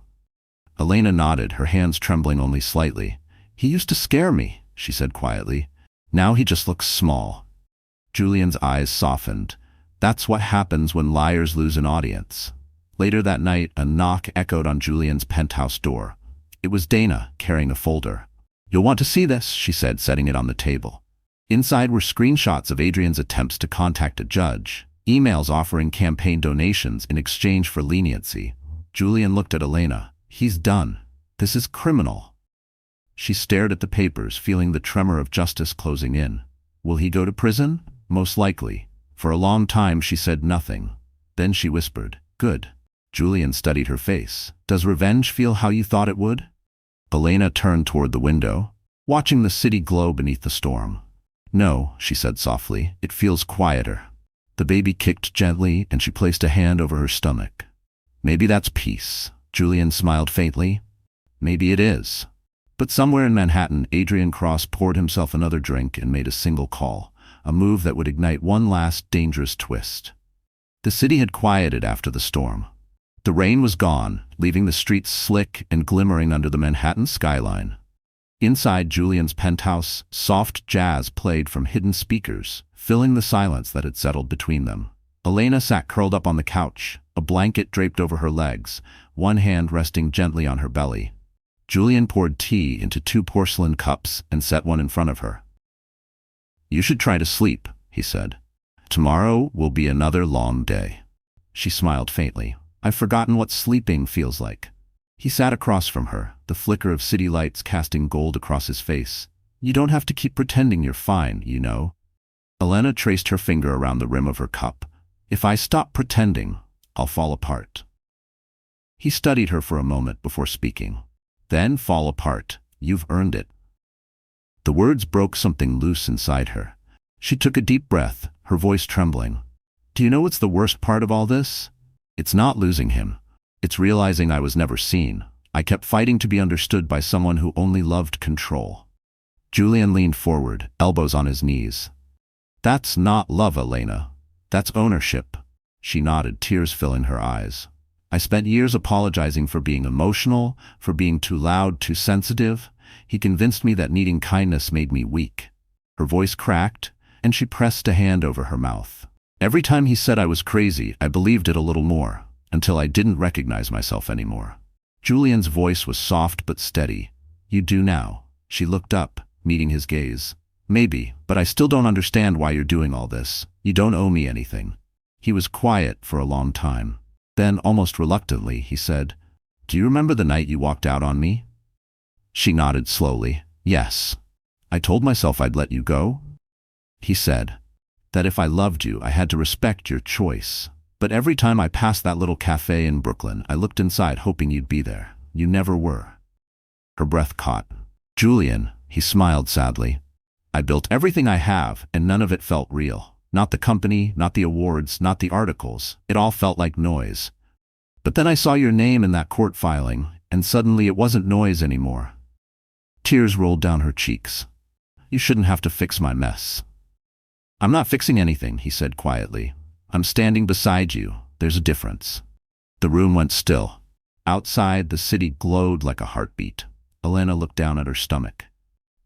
Elena nodded, her hands trembling only slightly. He used to scare me, she said quietly. Now he just looks small. Julian's eyes softened. That's what happens when liars lose an audience. Later that night, a knock echoed on Julian's penthouse door. It was Dana, carrying a folder. You'll want to see this, she said, setting it on the table. Inside were screenshots of Adrian's attempts to contact a judge, emails offering campaign donations in exchange for leniency. Julian looked at Elena. He's done. This is criminal. She stared at the papers, feeling the tremor of justice closing in. Will he go to prison? Most likely. For a long time she said nothing. Then she whispered, Good. Julian studied her face. Does revenge feel how you thought it would? Elena turned toward the window, watching the city glow beneath the storm. No, she said softly, it feels quieter. The baby kicked gently and she placed a hand over her stomach. Maybe that's peace. Julian smiled faintly. Maybe it is. But somewhere in Manhattan, Adrian Cross poured himself another drink and made a single call, a move that would ignite one last dangerous twist. The city had quieted after the storm. The rain was gone, leaving the streets slick and glimmering under the Manhattan skyline. Inside Julian's penthouse, soft jazz played from hidden speakers, filling the silence that had settled between them. Elena sat curled up on the couch, a blanket draped over her legs, one hand resting gently on her belly. Julian poured tea into 2 porcelain cups and set one in front of her. "You should try to sleep," he said. "Tomorrow will be another long day." She smiled faintly. "I've forgotten what sleeping feels like." He sat across from her, the flicker of city lights casting gold across his face. "You don't have to keep pretending you're fine, you know." Elena traced her finger around the rim of her cup. "If I stop pretending, I'll fall apart." He studied her for a moment before speaking. "Then fall apart. You've earned it." The words broke something loose inside her. She took a deep breath, her voice trembling. "Do you know what's the worst part of all this? It's not losing him. It's realizing I was never seen. I kept fighting to be understood by someone who only loved control." Julian leaned forward, elbows on his knees. "That's not love, Elena. That's ownership." She nodded, tears filling her eyes. "I spent years apologizing for being emotional, for being too loud, too sensitive. He convinced me that needing kindness made me weak." Her voice cracked, and she pressed a hand over her mouth. "Every time he said I was crazy, I believed it a little more, until I didn't recognize myself anymore." Julian's voice was soft but steady. "You do now." She looked up, meeting his gaze. "Maybe, but I still don't understand why you're doing all this. You don't owe me anything." He was quiet for a long time. Then, almost reluctantly, he said, "Do you remember the night you walked out on me?" She nodded slowly. "Yes. I told myself I'd let you go." He said, "That if I loved you, I had to respect your choice. But every time I passed that little cafe in Brooklyn, I looked inside hoping you'd be there. You never were." Her breath caught. "Julian," he smiled sadly, "I built everything I have, and none of it felt real. Not the company, not the awards, not the articles. It all felt like noise. But then I saw your name in that court filing, and suddenly it wasn't noise anymore." Tears rolled down her cheeks. "You shouldn't have to fix my mess." "I'm not fixing anything," he said quietly. "I'm standing beside you. There's a difference." The room went still. Outside, the city glowed like a heartbeat. Elena looked down at her stomach.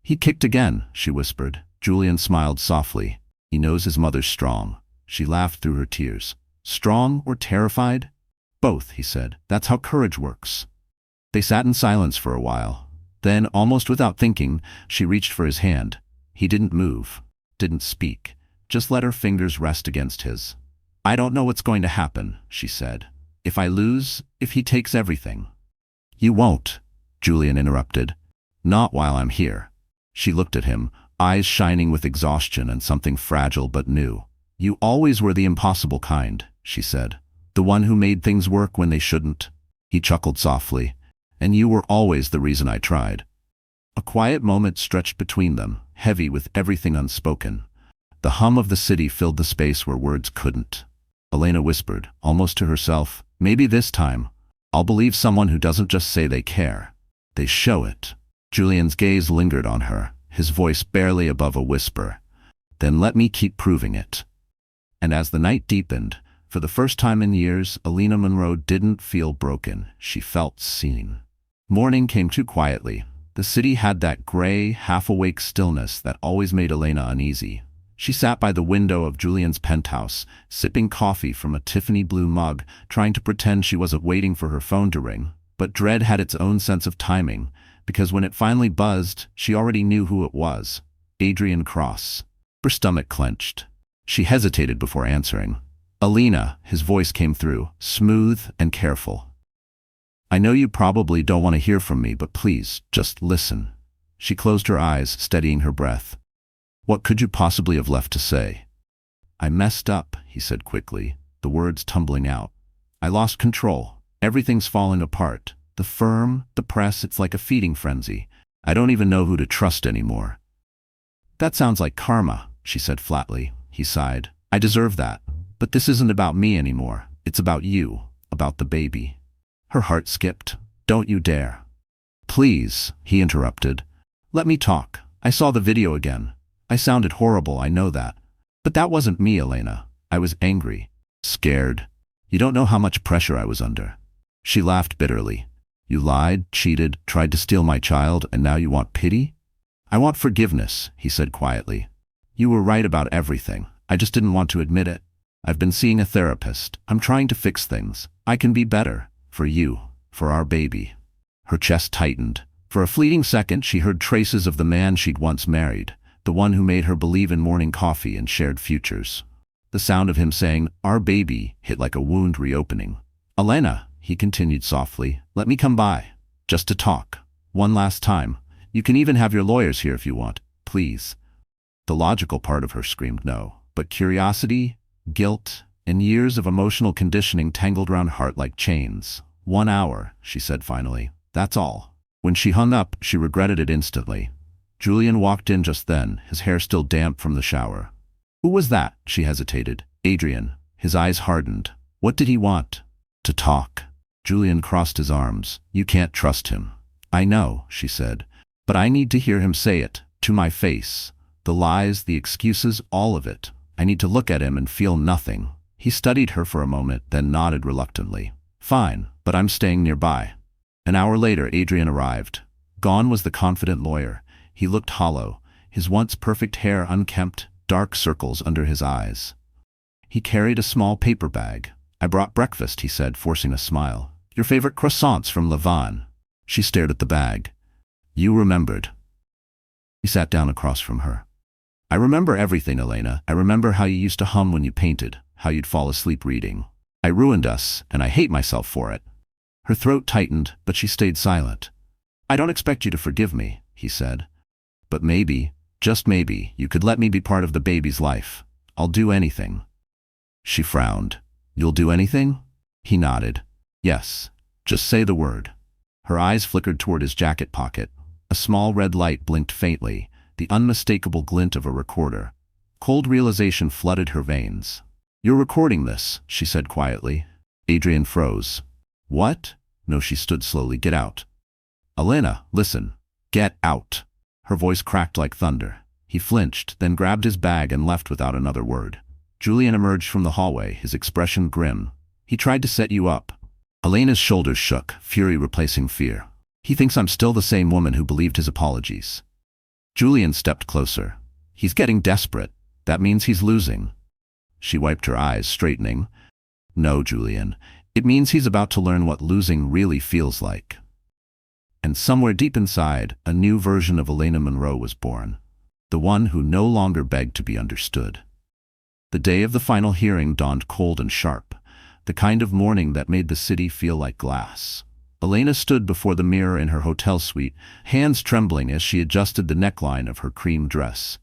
"He kicked again," she whispered. Julian smiled softly. "He knows his mother's strong." She laughed through her tears. "Strong or terrified?" "Both," he said. "That's how courage works." They sat in silence for a while. Then, almost without thinking, she reached for his hand. He didn't move, didn't speak, just let her fingers rest against his. "I don't know what's going to happen," she said. "If I lose, if he takes everything." "You won't," Julian interrupted. "Not while I'm here." She looked at him, eyes shining with exhaustion and something fragile but new. "You always were the impossible kind," she said. "The one who made things work when they shouldn't." He chuckled softly. "And you were always the reason I tried." A quiet moment stretched between them, heavy with everything unspoken. The hum of the city filled the space where words couldn't. Elena whispered, almost to herself, "Maybe this time, I'll believe someone who doesn't just say they care. They show it." Julian's gaze lingered on her, his voice barely above a whisper. "Then let me keep proving it." And as the night deepened, for the first time in years, Elena Monroe didn't feel broken. She felt seen. Morning came too quietly. The city had that gray, half-awake stillness that always made Elena uneasy. She sat by the window of Julian's penthouse, sipping coffee from a Tiffany blue mug, trying to pretend she wasn't waiting for her phone to ring. But dread had its own sense of timing, because when it finally buzzed, she already knew who it was. Adrian Cross. Her stomach clenched. She hesitated before answering. "Elena," his voice came through, smooth and careful. "I know you probably don't want to hear from me, but please, just listen." She closed her eyes, steadying her breath. "What could you possibly have left to say?" "I messed up," he said quickly, the words tumbling out. "I lost control. Everything's falling apart. The firm, the press, it's like a feeding frenzy. I don't even know who to trust anymore." "That sounds like karma," she said flatly. He sighed. "I deserve that. But this isn't about me anymore. It's about you." about the baby. Her heart skipped. Don't you dare. Please, he interrupted. Let me talk. I saw the video again. I sounded horrible, I know that. But that wasn't me, Elena. I was angry. Scared. You don't know how much pressure I was under. She laughed bitterly. You lied, cheated, tried to steal my child, and now you want pity? I want forgiveness, he said quietly. You were right about everything. I just didn't want to admit it. I've been seeing a therapist. I'm trying to fix things. I can be better. For you. For our baby. Her chest tightened. For a fleeting second, she heard traces of the man she'd once married, the one who made her believe in morning coffee and shared futures. The sound of him saying, "Our baby," hit like a wound reopening. Elena, he continued softly, let me come by. Just to talk. One last time. You can even have your lawyers here if you want. Please. The logical part of her screamed no. But curiosity, guilt, and years of emotional conditioning tangled round her heart like chains. 1 hour, she said finally. That's all. When she hung up, she regretted it instantly. Julian walked in just then, his hair still damp from the shower. Who was that? She hesitated. Adrian. His eyes hardened. What did he want? To talk. Julian crossed his arms. You can't trust him. I know, she said. But I need to hear him say it, to my face. The lies, the excuses, all of it. I need to look at him and feel nothing. He studied her for a moment, then nodded reluctantly. Fine, but I'm staying nearby. An hour later, Adrian arrived. Gone was the confident lawyer. He looked hollow, his once perfect hair unkempt, dark circles under his eyes. He carried a small paper bag. I brought breakfast, he said, forcing a smile. Your favorite croissants from Lavon. She stared at the bag. You remembered. He sat down across from her. I remember everything, Elena. I remember how you used to hum when you painted, how you'd fall asleep reading. I ruined us, and I hate myself for it. Her throat tightened, but she stayed silent. I don't expect you to forgive me, he said. But maybe, just maybe, you could let me be part of the baby's life. I'll do anything. She frowned. You'll do anything? He nodded. Yes, just say the word. Her eyes flickered toward his jacket pocket. A small red light blinked faintly, the unmistakable glint of a recorder. Cold realization flooded her veins. You're recording this, she said quietly. Adrian froze. What? No, she stood slowly. Get out. Elena, listen. Get out. Her voice cracked like thunder. He flinched, then grabbed his bag and left without another word. Julian emerged from the hallway, his expression grim. He tried to set you up. Elena's shoulders shook, fury replacing fear. He thinks I'm still the same woman who believed his apologies. Julian stepped closer. He's getting desperate. That means he's losing. She wiped her eyes, straightening. No, Julian. It means he's about to learn what losing really feels like. And somewhere deep inside, a new version of Elena Monroe was born. The one who no longer begged to be understood. The day of the final hearing dawned cold and sharp, the kind of morning that made the city feel like glass. Elena stood before the mirror in her hotel suite, hands trembling as she adjusted the neckline of her cream dress.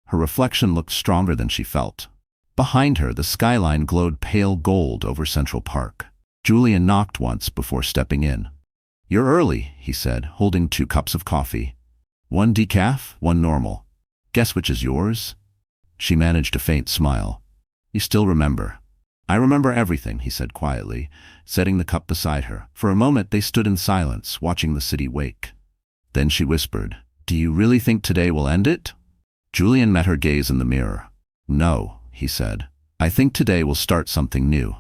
Her reflection looked stronger than she felt. Behind her, the skyline glowed pale gold over Central Park. Julian knocked once before stepping in. You're early, he said, holding 2 cups of coffee. 1 decaf, 1 normal. Guess which is yours? She managed a faint smile. You still remember. I remember everything, he said quietly, setting the cup beside her. For a moment they stood in silence, watching the city wake. Then she whispered, Do you really think today will end it? Julian met her gaze in the mirror. No, he said. I think today will start something new.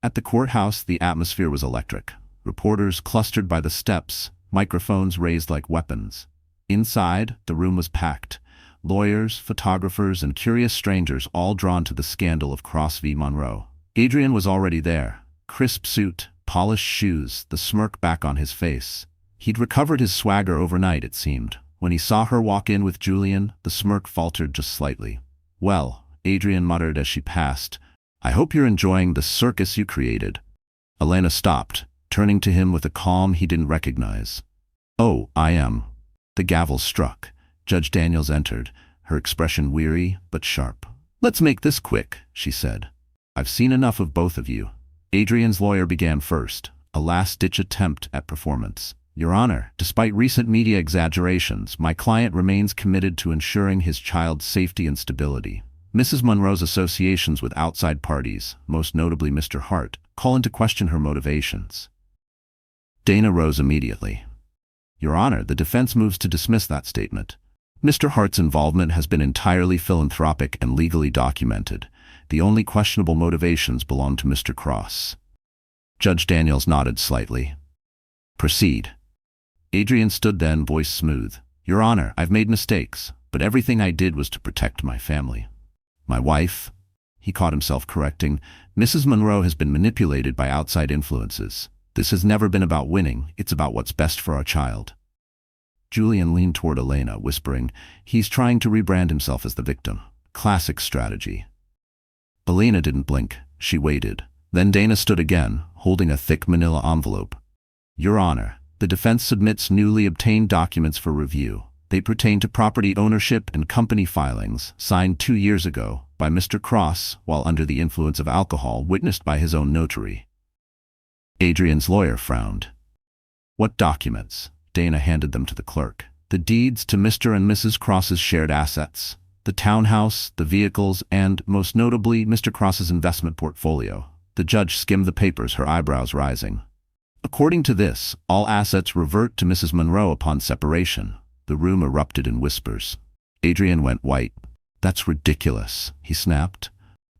At the courthouse, the atmosphere was electric. Reporters clustered by the steps, microphones raised like weapons. Inside, the room was packed. Lawyers, photographers, and curious strangers all drawn to the scandal of Cross v. Monroe. Adrian was already there. Crisp suit, polished shoes, the smirk back on his face. He'd recovered his swagger overnight, it seemed. When he saw her walk in with Julian, the smirk faltered just slightly. Well, Adrian muttered as she passed, I hope you're enjoying the circus you created. Elena stopped, turning to him with a calm he didn't recognize. Oh, I am. The gavel struck. Judge Daniels entered, her expression weary but sharp. Let's make this quick, she said. I've seen enough of both of you. Adrian's lawyer began first, a last-ditch attempt at performance. Your Honor, despite recent media exaggerations, my client remains committed to ensuring his child's safety and stability. Mrs. Monroe's associations with outside parties, most notably Mr. Hart, call into question her motivations. Dana rose immediately. Your Honor, the defense moves to dismiss that statement. Mr. Hart's involvement has been entirely philanthropic and legally documented. The only questionable motivations belong to Mr. Cross. Judge Daniels nodded slightly. Proceed. Adrian stood then, voice smooth. Your Honor, I've made mistakes, but everything I did was to protect my family. My wife, he caught himself correcting, Mrs. Monroe has been manipulated by outside influences. This has never been about winning, it's about what's best for our child. Julian leaned toward Elena, whispering, he's trying to rebrand himself as the victim. Classic strategy. Elena didn't blink. She waited. Then Dana stood again, holding a thick manila envelope. Your Honor, the defense submits newly obtained documents for review. They pertain to property ownership and company filings signed 2 years ago by Mr. Cross while under the influence of alcohol, witnessed by his own notary. Adrian's lawyer frowned. What documents? Dana handed them to the clerk. The deeds to Mr. and Mrs. Cross's shared assets, the townhouse, the vehicles, and, most notably, Mr. Cross's investment portfolio. The judge skimmed the papers, her eyebrows rising. According to this, all assets revert to Mrs. Monroe upon separation. The room erupted in whispers. Adrian went white. That's ridiculous, he snapped.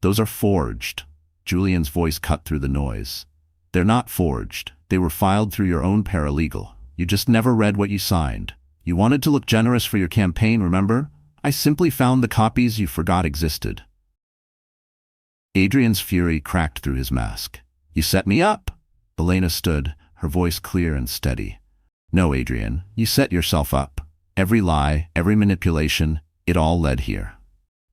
Those are forged. Julian's voice cut through the noise. They're not forged. They were filed through your own paralegal. You just never read what you signed. You wanted to look generous for your campaign, remember? I simply found the copies you forgot existed. Adrian's fury cracked through his mask. You set me up. Elena stood, her voice clear and steady. No, Adrian, you set yourself up. Every lie, every manipulation, it all led here.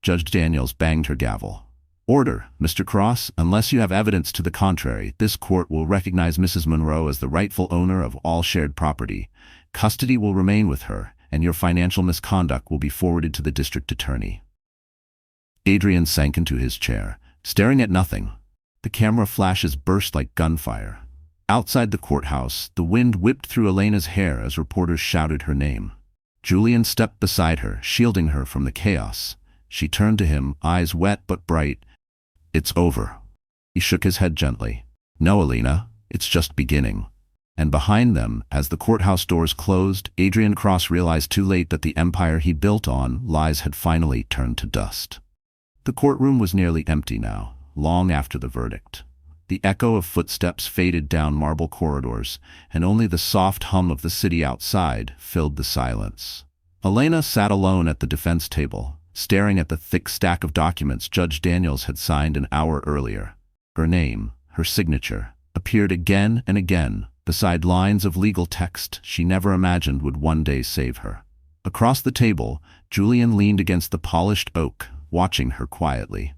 Judge Daniels banged her gavel. Order, Mr. Cross, unless you have evidence to the contrary, this court will recognize Mrs. Monroe as the rightful owner of all shared property. Custody will remain with her, and your financial misconduct will be forwarded to the district attorney. Adrian sank into his chair, staring at nothing. The camera flashes burst like gunfire. Outside the courthouse, the wind whipped through Elena's hair as reporters shouted her name. Julian stepped beside her, shielding her from the chaos. She turned to him, eyes wet but bright. It's over. He shook his head gently. No, Elena, it's just beginning. And behind them, as the courthouse doors closed, Adrian Cross realized too late that the empire he built on lies had finally turned to dust. The courtroom was nearly empty now, long after the verdict. The echo of footsteps faded down marble corridors, and only the soft hum of the city outside filled the silence. Elena sat alone at the defense table, staring at the thick stack of documents Judge Daniels had signed an hour earlier. Her name, her signature, appeared again and again, beside lines of legal text she never imagined would one day save her. Across the table, Julian leaned against the polished oak, watching her quietly.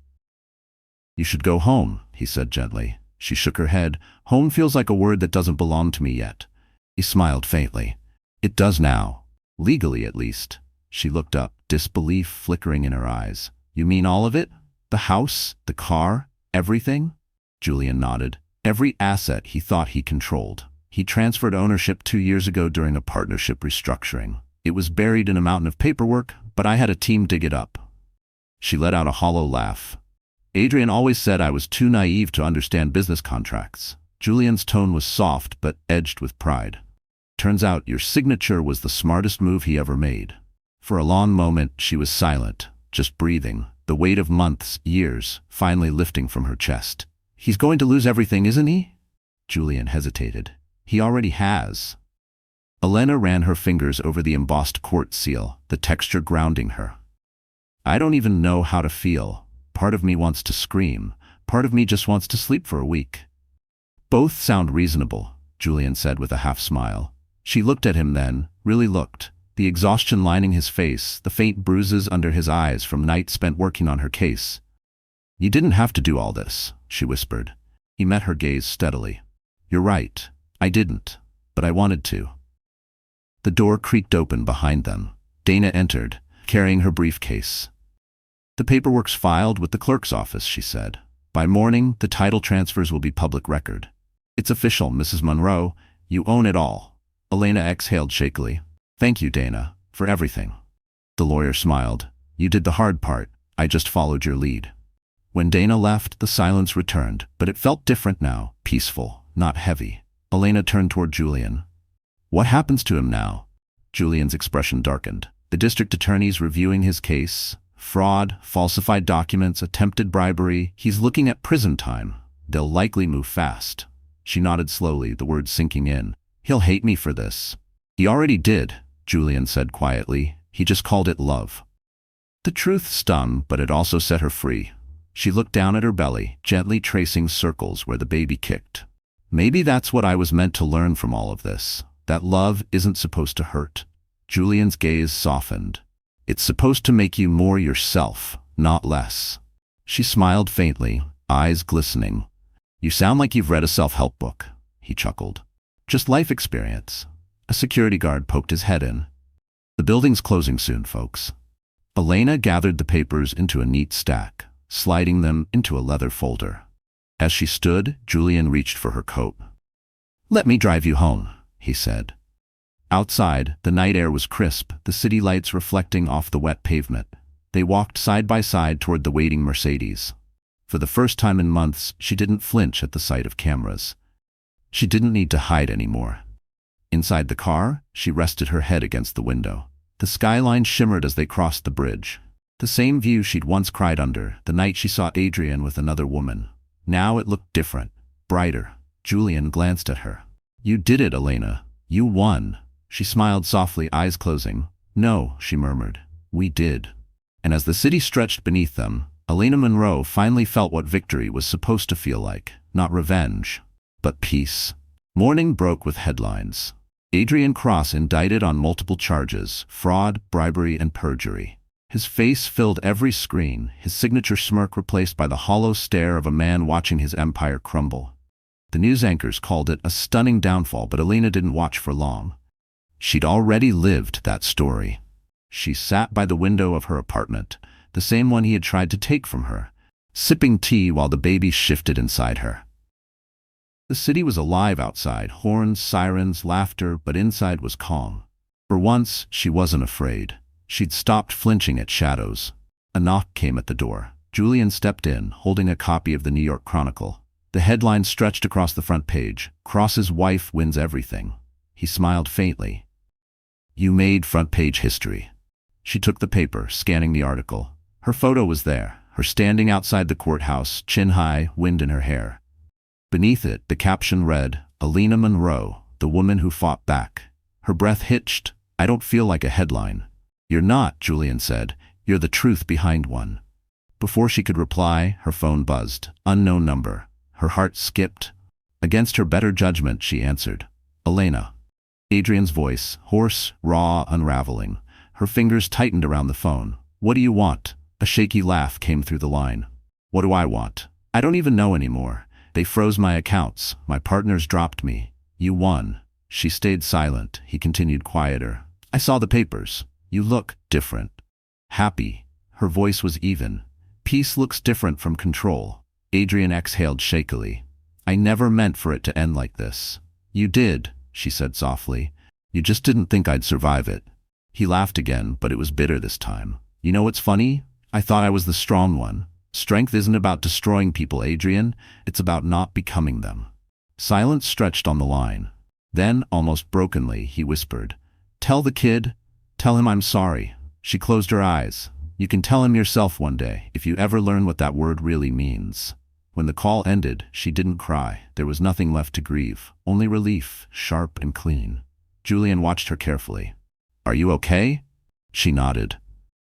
You should go home, he said gently. She shook her head. Home feels like a word that doesn't belong to me yet. He smiled faintly. It does now. Legally, at least. She looked up, disbelief flickering in her eyes. You mean all of it? The house, the car, everything? Julian nodded. Every asset he thought he controlled. He transferred ownership 2 years ago during a partnership restructuring. It was buried in a mountain of paperwork, but I had a team dig it up. She let out a hollow laugh. Adrian always said I was too naive to understand business contracts. Julian's tone was soft but edged with pride. Turns out your signature was the smartest move he ever made. For a long moment, she was silent, just breathing, the weight of months, years, finally lifting from her chest. He's going to lose everything, isn't he? Julian hesitated. He already has. Elena ran her fingers over the embossed court seal, the texture grounding her. I don't even know how to feel. Part of me wants to scream. Part of me just wants to sleep for a week. Both sound reasonable, Julian said with a half smile. She looked at him then, really looked. The exhaustion lining his face, the faint bruises under his eyes from nights spent working on her case. You didn't have to do all this, she whispered. He met her gaze steadily. You're right. I didn't. But I wanted to. The door creaked open behind them. Dana entered, carrying her briefcase. The paperwork's filed with the clerk's office, she said. By morning, the title transfers will be public record. It's official, Mrs. Monroe. You own it all. Elena exhaled shakily. Thank you, Dana, for everything. The lawyer smiled. You did the hard part. I just followed your lead. When Dana left, the silence returned, but it felt different now, peaceful, not heavy. Elena turned toward Julian. What happens to him now? Julian's expression darkened. The district attorney's reviewing his case. Fraud, falsified documents, attempted bribery. He's looking at prison time. They'll likely move fast. She nodded slowly, the words sinking in. He'll hate me for this. He already did, Julian said quietly. He just called it love. The truth stung, but it also set her free. She looked down at her belly, gently tracing circles where the baby kicked. Maybe that's what I was meant to learn from all of this. That love isn't supposed to hurt. Julian's gaze softened. It's supposed to make you more yourself, not less. She smiled faintly, eyes glistening. You sound like you've read a self-help book, he chuckled. Just life experience. A security guard poked his head in. The building's closing soon, folks. Elena gathered the papers into a neat stack, sliding them into a leather folder. As she stood, Julian reached for her coat. Let me drive you home, he said. Outside, the night air was crisp, the city lights reflecting off the wet pavement. They walked side by side toward the waiting Mercedes. For the first time in months, she didn't flinch at the sight of cameras. She didn't need to hide anymore. Inside the car, she rested her head against the window. The skyline shimmered as they crossed the bridge. The same view she'd once cried under, the night she saw Adrian with another woman. Now it looked different, brighter. Julian glanced at her. You did it, Elena. You won. She smiled softly, eyes closing. No, she murmured. We did. And as the city stretched beneath them, Elena Monroe finally felt what victory was supposed to feel like. Not revenge, but peace. Morning broke with headlines. Adrian Cross indicted on multiple charges, fraud, bribery, and perjury. His face filled every screen, his signature smirk replaced by the hollow stare of a man watching his empire crumble. The news anchors called it a stunning downfall, but Elena didn't watch for long. She'd already lived that story. She sat by the window of her apartment, the same one he had tried to take from her, sipping tea while the baby shifted inside her. The city was alive outside, horns, sirens, laughter, but inside was calm. For once, she wasn't afraid. She'd stopped flinching at shadows. A knock came at the door. Julian stepped in, holding a copy of the New York Chronicle. The headline stretched across the front page, Cross's wife wins everything. He smiled faintly. You made front-page history. She took the paper, scanning the article. Her photo was there, her standing outside the courthouse, chin high, wind in her hair. Beneath it, the caption read, Elena Monroe, the woman who fought back. Her breath hitched. I don't feel like a headline. You're not, Julian said. You're the truth behind one. Before she could reply, her phone buzzed. Unknown number. Her heart skipped. Against her better judgment, she answered. Elena. Adrian's voice, hoarse, raw, unraveling. Her fingers tightened around the phone. What do you want? A shaky laugh came through the line. What do I want? I don't even know anymore. They froze my accounts. My partners dropped me. You won. She stayed silent. He continued quieter. I saw the papers. You look different. Happy. Her voice was even. Peace looks different from control. Adrian exhaled shakily. I never meant for it to end like this. You did, she said softly. You just didn't think I'd survive it. He laughed again, but it was bitter this time. You know what's funny? I thought I was the strong one. Strength isn't about destroying people, Adrian. It's about not becoming them. Silence stretched on the line. Then, almost brokenly, he whispered, Tell the kid. Tell him I'm sorry. She closed her eyes. You can tell him yourself one day, if you ever learn what that word really means. When the call ended, she didn't cry. There was nothing left to grieve, only relief, sharp and clean. Julian watched her carefully. Are you okay? She nodded.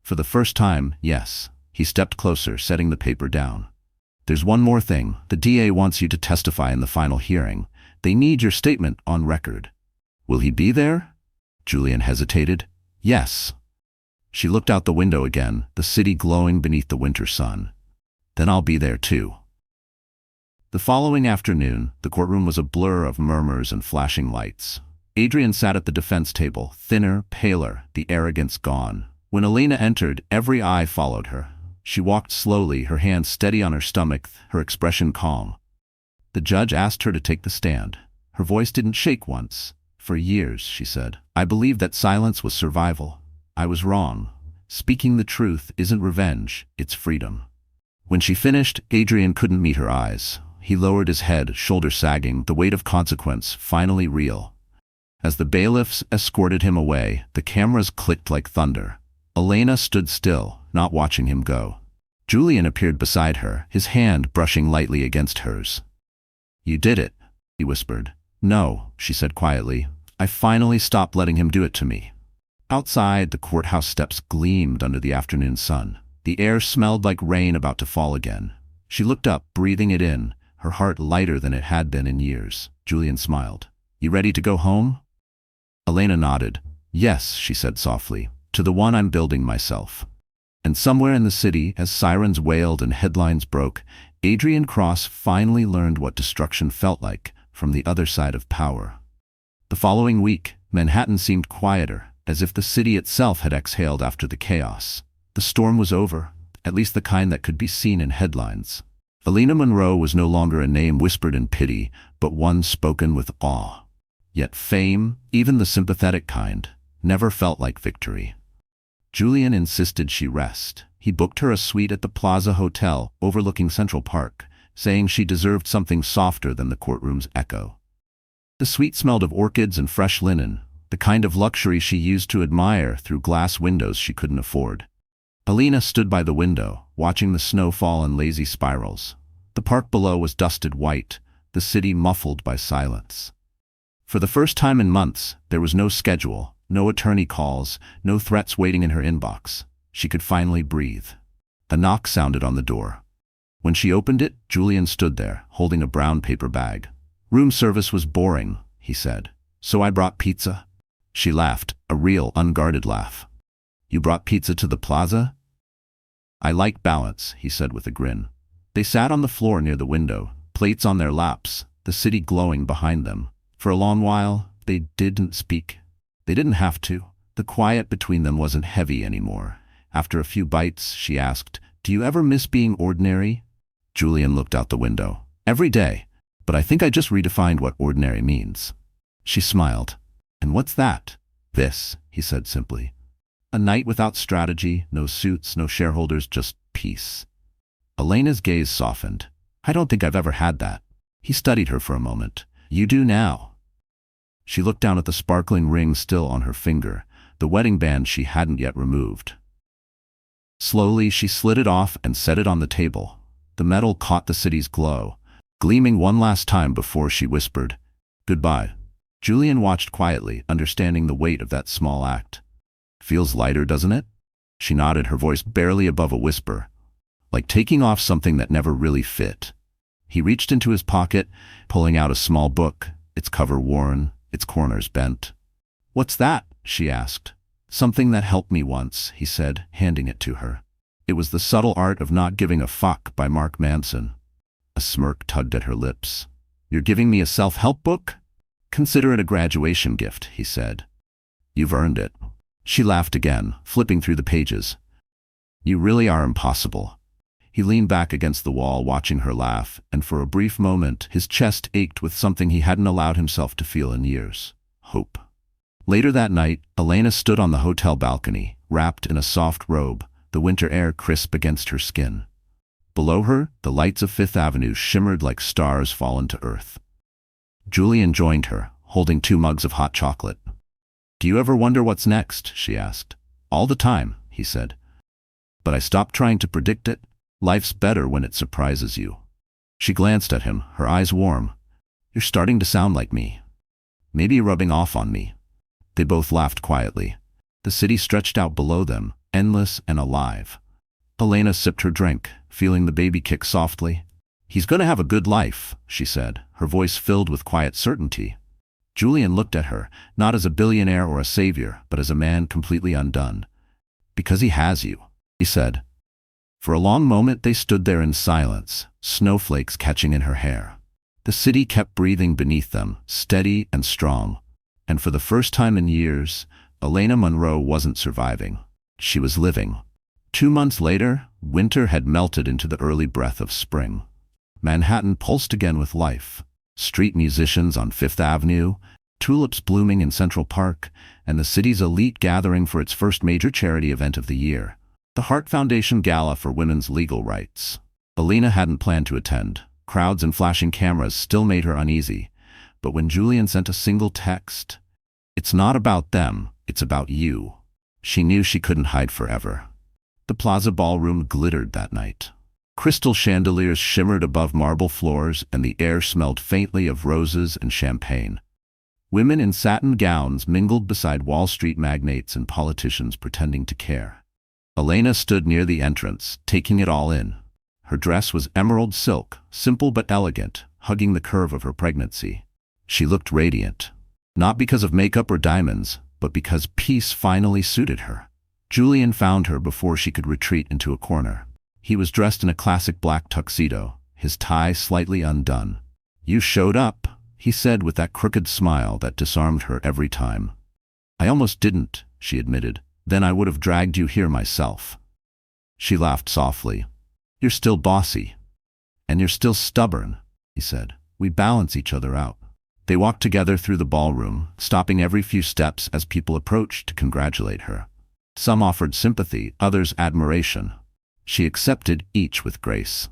For the first time, yes. He stepped closer, setting the paper down. There's one more thing. The DA wants you to testify in the final hearing. They need your statement on record. Will he be there? Julian hesitated. Yes. She looked out the window again, the city glowing beneath the winter sun. Then I'll be there too. The following afternoon, the courtroom was a blur of murmurs and flashing lights. Adrian sat at the defense table, thinner, paler, the arrogance gone. When Elena entered, every eye followed her. She walked slowly, her hands steady on her stomach, her expression calm. The judge asked her to take the stand. Her voice didn't shake once. For years, she said, I believed that silence was survival. I was wrong. Speaking the truth isn't revenge, it's freedom. When she finished, Adrian couldn't meet her eyes. He lowered his head, shoulder sagging, the weight of consequence finally real. As the bailiffs escorted him away, the cameras clicked like thunder. Elena stood still, not watching him go. Julian appeared beside her, his hand brushing lightly against hers. "You did it," he whispered. "No," she said quietly. "I finally stopped letting him do it to me." Outside, the courthouse steps gleamed under the afternoon sun. The air smelled like rain about to fall again. She looked up, breathing it in, her heart lighter than it had been in years. Julian smiled. "You ready to go home?" Elena nodded. "Yes," she said softly, "to the one I'm building myself." And somewhere in the city, as sirens wailed and headlines broke, Adrian Cross finally learned what destruction felt like from the other side of power. The following week, Manhattan seemed quieter, as if the city itself had exhaled after the chaos. The storm was over, at least the kind that could be seen in headlines. Elena Monroe was no longer a name whispered in pity, but one spoken with awe. Yet fame, even the sympathetic kind, never felt like victory. Julian insisted she rest. He booked her a suite at the Plaza Hotel overlooking Central Park, saying she deserved something softer than the courtroom's echo. The suite smelled of orchids and fresh linen, the kind of luxury she used to admire through glass windows she couldn't afford. Elena stood by the window, watching the snow fall in lazy spirals. The park below was dusted white, the city muffled by silence. For the first time in months, there was no schedule, no attorney calls, no threats waiting in her inbox. She could finally breathe. A knock sounded on the door. When she opened it, Julian stood there, holding a brown paper bag. "Room service was boring," he said, "so I brought pizza." She laughed, a real, unguarded laugh. "You brought pizza to the plaza?" "I like balance," he said with a grin. They sat on the floor near the window, plates on their laps, the city glowing behind them. For a long while, they didn't speak. They didn't have to. The quiet between them wasn't heavy anymore. After a few bites, she asked, "Do you ever miss being ordinary?" Julian looked out the window. "Every day, but I think I just redefined what ordinary means." She smiled. "And what's that?" "This," he said simply. "A night without strategy, no suits, no shareholders, just peace." Elena's gaze softened. "I don't think I've ever had that." He studied her for a moment. "You do now." She looked down at the sparkling ring still on her finger, the wedding band she hadn't yet removed. Slowly, she slid it off and set it on the table. The metal caught the city's glow, gleaming one last time before she whispered, "Goodbye." Julian watched quietly, understanding the weight of that small act. "Feels lighter, doesn't it?" She nodded, her voice barely above a whisper, like taking off something that never really fit. He reached into his pocket, pulling out a small book, its cover worn, its corners bent. "What's that?" she asked. "Something that helped me once," he said, handing it to her. It was The Subtle Art of Not Giving a Fuck by Mark Manson. A smirk tugged at her lips. "You're giving me a self-help book?" "Consider it a graduation gift," he said. "You've earned it." She laughed again, flipping through the pages. "You really are impossible." He leaned back against the wall, watching her laugh, and for a brief moment his chest ached with something he hadn't allowed himself to feel in years: hope. Later that night, Elena stood on the hotel balcony, wrapped in a soft robe, the winter air crisp against her skin. Below her, the lights of Fifth Avenue shimmered like stars fallen to earth. Julian joined her, holding 2 mugs of hot chocolate. "Do you ever wonder what's next?" she asked. "All the time," he said. "But I stopped trying to predict it. Life's better when it surprises you." She glanced at him, her eyes warm. "You're starting to sound like me. Maybe you're rubbing off on me." They both laughed quietly. The city stretched out below them, endless and alive. Elena sipped her drink, feeling the baby kick softly. "He's going to have a good life," she said, her voice filled with quiet certainty. Julian looked at her, not as a billionaire or a savior, but as a man completely undone. "Because he has you," he said. For a long moment they stood there in silence, snowflakes catching in her hair. The city kept breathing beneath them, steady and strong. And for the first time in years, Elena Monroe wasn't surviving. She was living. 2 months later, winter had melted into the early breath of spring. Manhattan pulsed again with life. Street musicians on Fifth Avenue, tulips blooming in Central Park, and the city's elite gathering for its first major charity event of the year, the Hart Foundation Gala for Women's Legal Rights. Elena hadn't planned to attend, Crowds and flashing cameras still made her uneasy, but when Julian sent a single text, "It's not about them, it's about you," she knew she couldn't hide forever. The Plaza Ballroom glittered that night. Crystal chandeliers shimmered above marble floors, and the air smelled faintly of roses and champagne. Women in satin gowns mingled beside Wall Street magnates and politicians pretending to care. Elena stood near the entrance, taking it all in. Her dress was emerald silk, simple but elegant, hugging the curve of her pregnancy. She looked radiant, not because of makeup or diamonds, but because peace finally suited her. Julian found her before she could retreat into a corner. He was dressed in a classic black tuxedo, his tie slightly undone. "You showed up," he said with that crooked smile that disarmed her every time. "I almost didn't," she admitted. "Then I would have dragged you here myself." She laughed softly. "You're still bossy. And you're still stubborn," he said. "We balance each other out." They walked together through the ballroom, stopping every few steps as people approached to congratulate her. Some offered sympathy, others admiration. She accepted each with grace.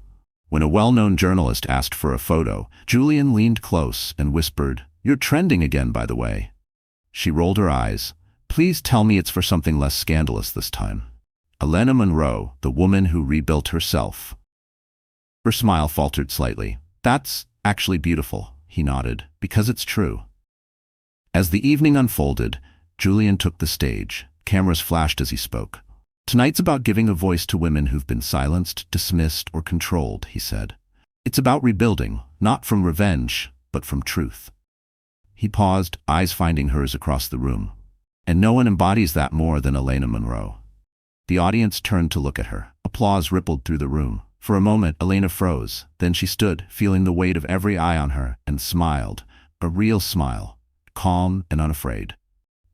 When a well-known journalist asked for a photo, Julian leaned close and whispered, "You're trending again, by the way." She rolled her eyes. "Please tell me it's for something less scandalous this time." Elena Monroe, the woman who rebuilt herself. Her smile faltered slightly. "That's actually beautiful," he nodded, "because it's true." As the evening unfolded, Julian took the stage. Cameras flashed as he spoke. "Tonight's about giving a voice to women who've been silenced, dismissed, or controlled," he said. "It's about rebuilding, not from revenge, but from truth." He paused, eyes finding hers across the room. And no one embodies that more than Elena Monroe. The audience turned to look at her. Applause rippled through the room. For a moment, Elena froze. Then she stood, feeling the weight of every eye on her, and smiled. A real smile, calm and unafraid.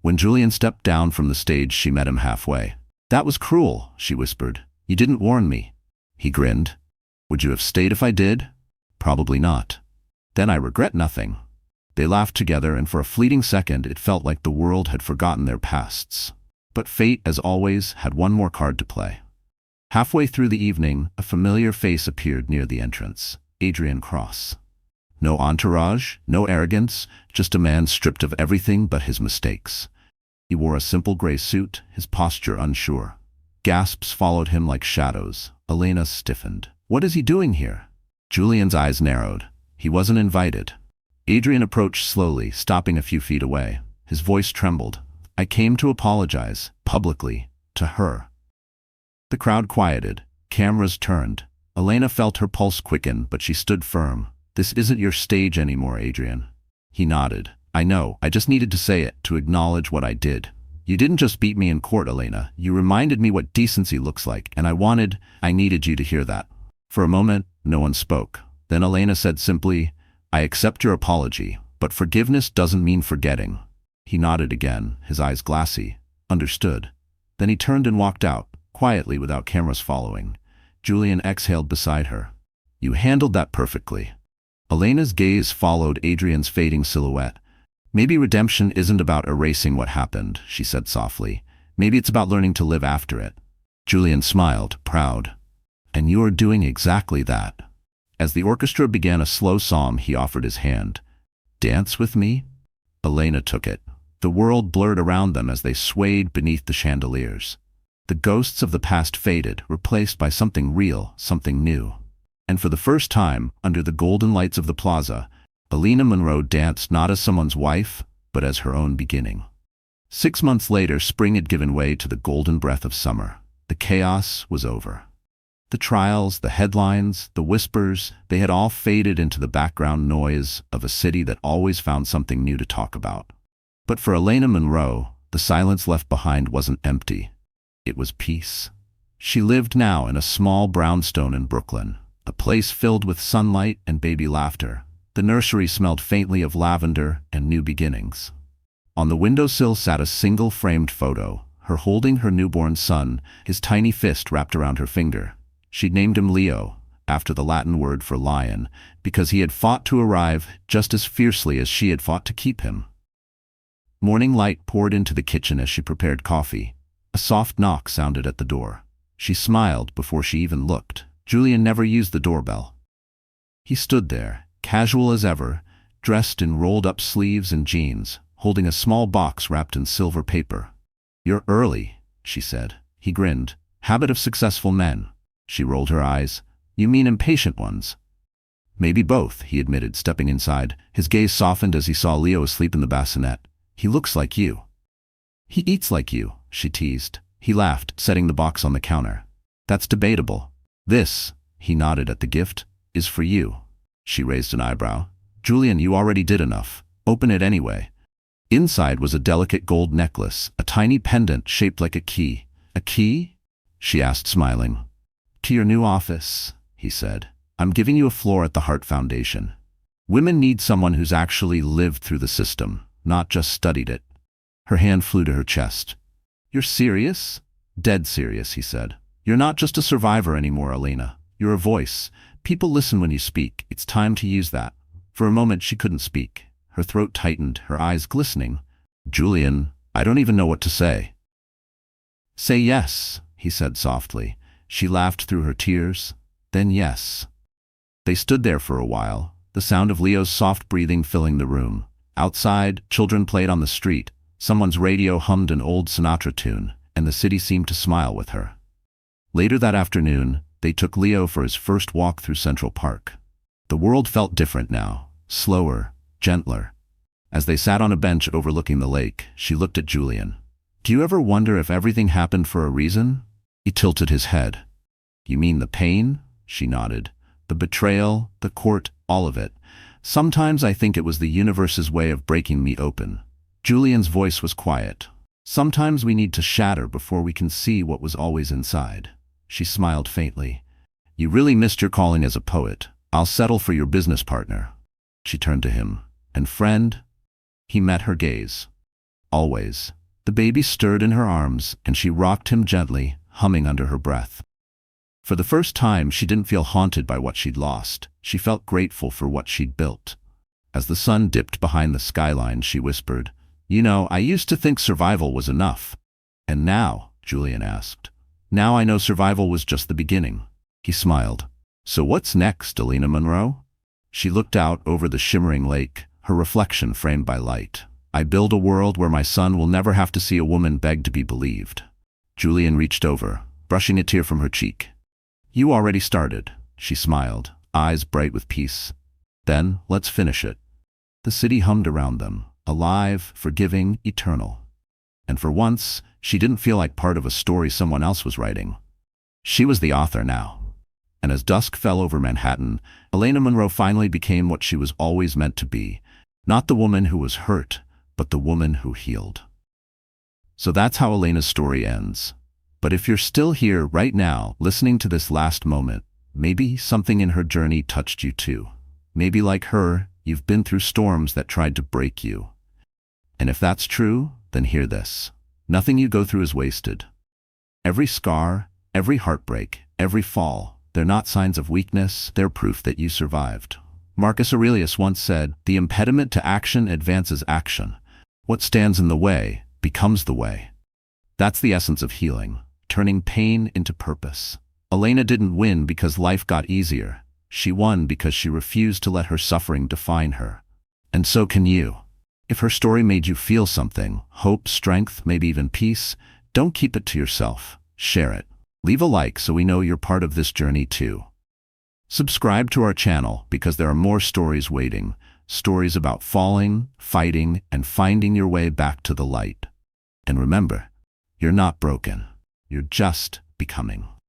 When Julian stepped down from the stage, she met him halfway. "That was cruel," she whispered. "You didn't warn me." He grinned. "Would you have stayed if I did?" "Probably not." "Then I regret nothing." They laughed together, and for a fleeting second it felt like the world had forgotten their pasts. But fate, as always, had one more card to play. Halfway through the evening, a familiar face appeared near the entrance. Adrian Cross. No entourage, no arrogance, just a man stripped of everything but his mistakes. He wore a simple gray suit, his posture unsure. Gasps followed him like shadows. Elena stiffened. "What is he doing here?" Julian's eyes narrowed. He wasn't invited. Adrian approached slowly, stopping a few feet away. His voice trembled. "I came to apologize, publicly, to her." The crowd quieted. Cameras turned. Elena felt her pulse quicken, but she stood firm. "This isn't your stage anymore, Adrian." He nodded. "I know, I just needed to say it, to acknowledge what I did. You didn't just beat me in court, Elena. You reminded me what decency looks like, and I needed you to hear that." For a moment, no one spoke. Then Elena said simply, "I accept your apology, but forgiveness doesn't mean forgetting." He nodded again, his eyes glassy. "Understood." Then he turned and walked out, quietly without cameras following. Julian exhaled beside her. "You handled that perfectly." Elena's gaze followed Adrian's fading silhouette. "Maybe redemption isn't about erasing what happened," she said softly. "Maybe it's about learning to live after it." Julian smiled, proud. "And you are doing exactly that." As the orchestra began a slow psalm, he offered his hand. "Dance with me?" Elena took it. The world blurred around them as they swayed beneath the chandeliers. The ghosts of the past faded, replaced by something real, something new. And for the first time, under the golden lights of the plaza, Elena Monroe danced not as someone's wife, but as her own beginning. 6 months later, spring had given way to the golden breath of summer. The chaos was over. The trials, the headlines, the whispers, they had all faded into the background noise of a city that always found something new to talk about. But for Elena Monroe, the silence left behind wasn't empty. It was peace. She lived now in a small brownstone in Brooklyn, a place filled with sunlight and baby laughter. The nursery smelled faintly of lavender and new beginnings. On the windowsill sat a single framed photo, her holding her newborn son, his tiny fist wrapped around her finger. She'd named him Leo, after the Latin word for lion, because he had fought to arrive just as fiercely as she had fought to keep him. Morning light poured into the kitchen as she prepared coffee. A soft knock sounded at the door. She smiled before she even looked. Julian never used the doorbell. He stood there, casual as ever, dressed in rolled-up sleeves and jeans, holding a small box wrapped in silver paper. "You're early," she said. He grinned. "Habit of successful men." She rolled her eyes. "You mean impatient ones?" "Maybe both," he admitted, stepping inside. His gaze softened as he saw Leo asleep in the bassinet. "He looks like you." "He eats like you," she teased. He laughed, setting the box on the counter. "That's debatable. This," he nodded at the gift, "is for you." She raised an eyebrow. "Julian, you already did enough. Open it anyway." Inside was a delicate gold necklace, a tiny pendant shaped like a key. "A key?" she asked, smiling. "To your new office," he said. "I'm giving you a floor at the Heart Foundation. Women need someone who's actually lived through the system, not just studied it." Her hand flew to her chest. "You're serious?" "Dead serious," he said. "You're not just a survivor anymore, Elena. You're a voice. People listen when you speak. It's time to use that." For a moment she couldn't speak. Her throat tightened, her eyes glistening. "Julian, I don't even know what to say." "Say yes," he said softly. She laughed through her tears. "Then yes." They stood there for a while, the sound of Leo's soft breathing filling the room. Outside, children played on the street. Someone's radio hummed an old Sinatra tune, and the city seemed to smile with her. Later that afternoon, they took Leo for his first walk through Central Park. The world felt different now, slower, gentler. As they sat on a bench overlooking the lake, she looked at Julian. "Do you ever wonder if everything happened for a reason?" He tilted his head. "You mean the pain?" She nodded. "The betrayal, the court, all of it. Sometimes I think it was the universe's way of breaking me open." Julian's voice was quiet. "Sometimes we need to shatter before we can see what was always inside." She smiled faintly. "You really missed your calling as a poet. I'll settle for your business partner." She turned to him. "And friend?" He met her gaze. "Always." The baby stirred in her arms, and she rocked him gently, humming under her breath. For the first time, she didn't feel haunted by what she'd lost. She felt grateful for what she'd built. As the sun dipped behind the skyline, she whispered, "You know, I used to think survival was enough." "And now?" Julian asked. "Now I know survival was just the beginning." He smiled. "So what's next, Elena Monroe?" She looked out over the shimmering lake, her reflection framed by light. "I build a world where my son will never have to see a woman beg to be believed." Julian reached over, brushing a tear from her cheek. "You already started," she smiled, eyes bright with peace. "Then, let's finish it." The city hummed around them, alive, forgiving, eternal. And for once, she didn't feel like part of a story someone else was writing. She was the author now. And as dusk fell over Manhattan, Elena Monroe finally became what she was always meant to be. Not the woman who was hurt, but the woman who healed. So that's how Elena's story ends. But if you're still here right now, listening to this last moment, maybe something in her journey touched you too. Maybe like her, you've been through storms that tried to break you. And if that's true, then hear this. Nothing you go through is wasted. Every scar, every heartbreak, every fall, they're not signs of weakness, they're proof that you survived. Marcus Aurelius once said, "The impediment to action advances action. What stands in the way becomes the way." That's the essence of healing, turning pain into purpose. Elena didn't win because life got easier. She won because she refused to let her suffering define her. And so can you. If her story made you feel something, hope, strength, maybe even peace, don't keep it to yourself. Share it. Leave a like so we know you're part of this journey too. Subscribe to our channel because there are more stories waiting. Stories about falling, fighting, and finding your way back to the light. And remember, you're not broken. You're just becoming.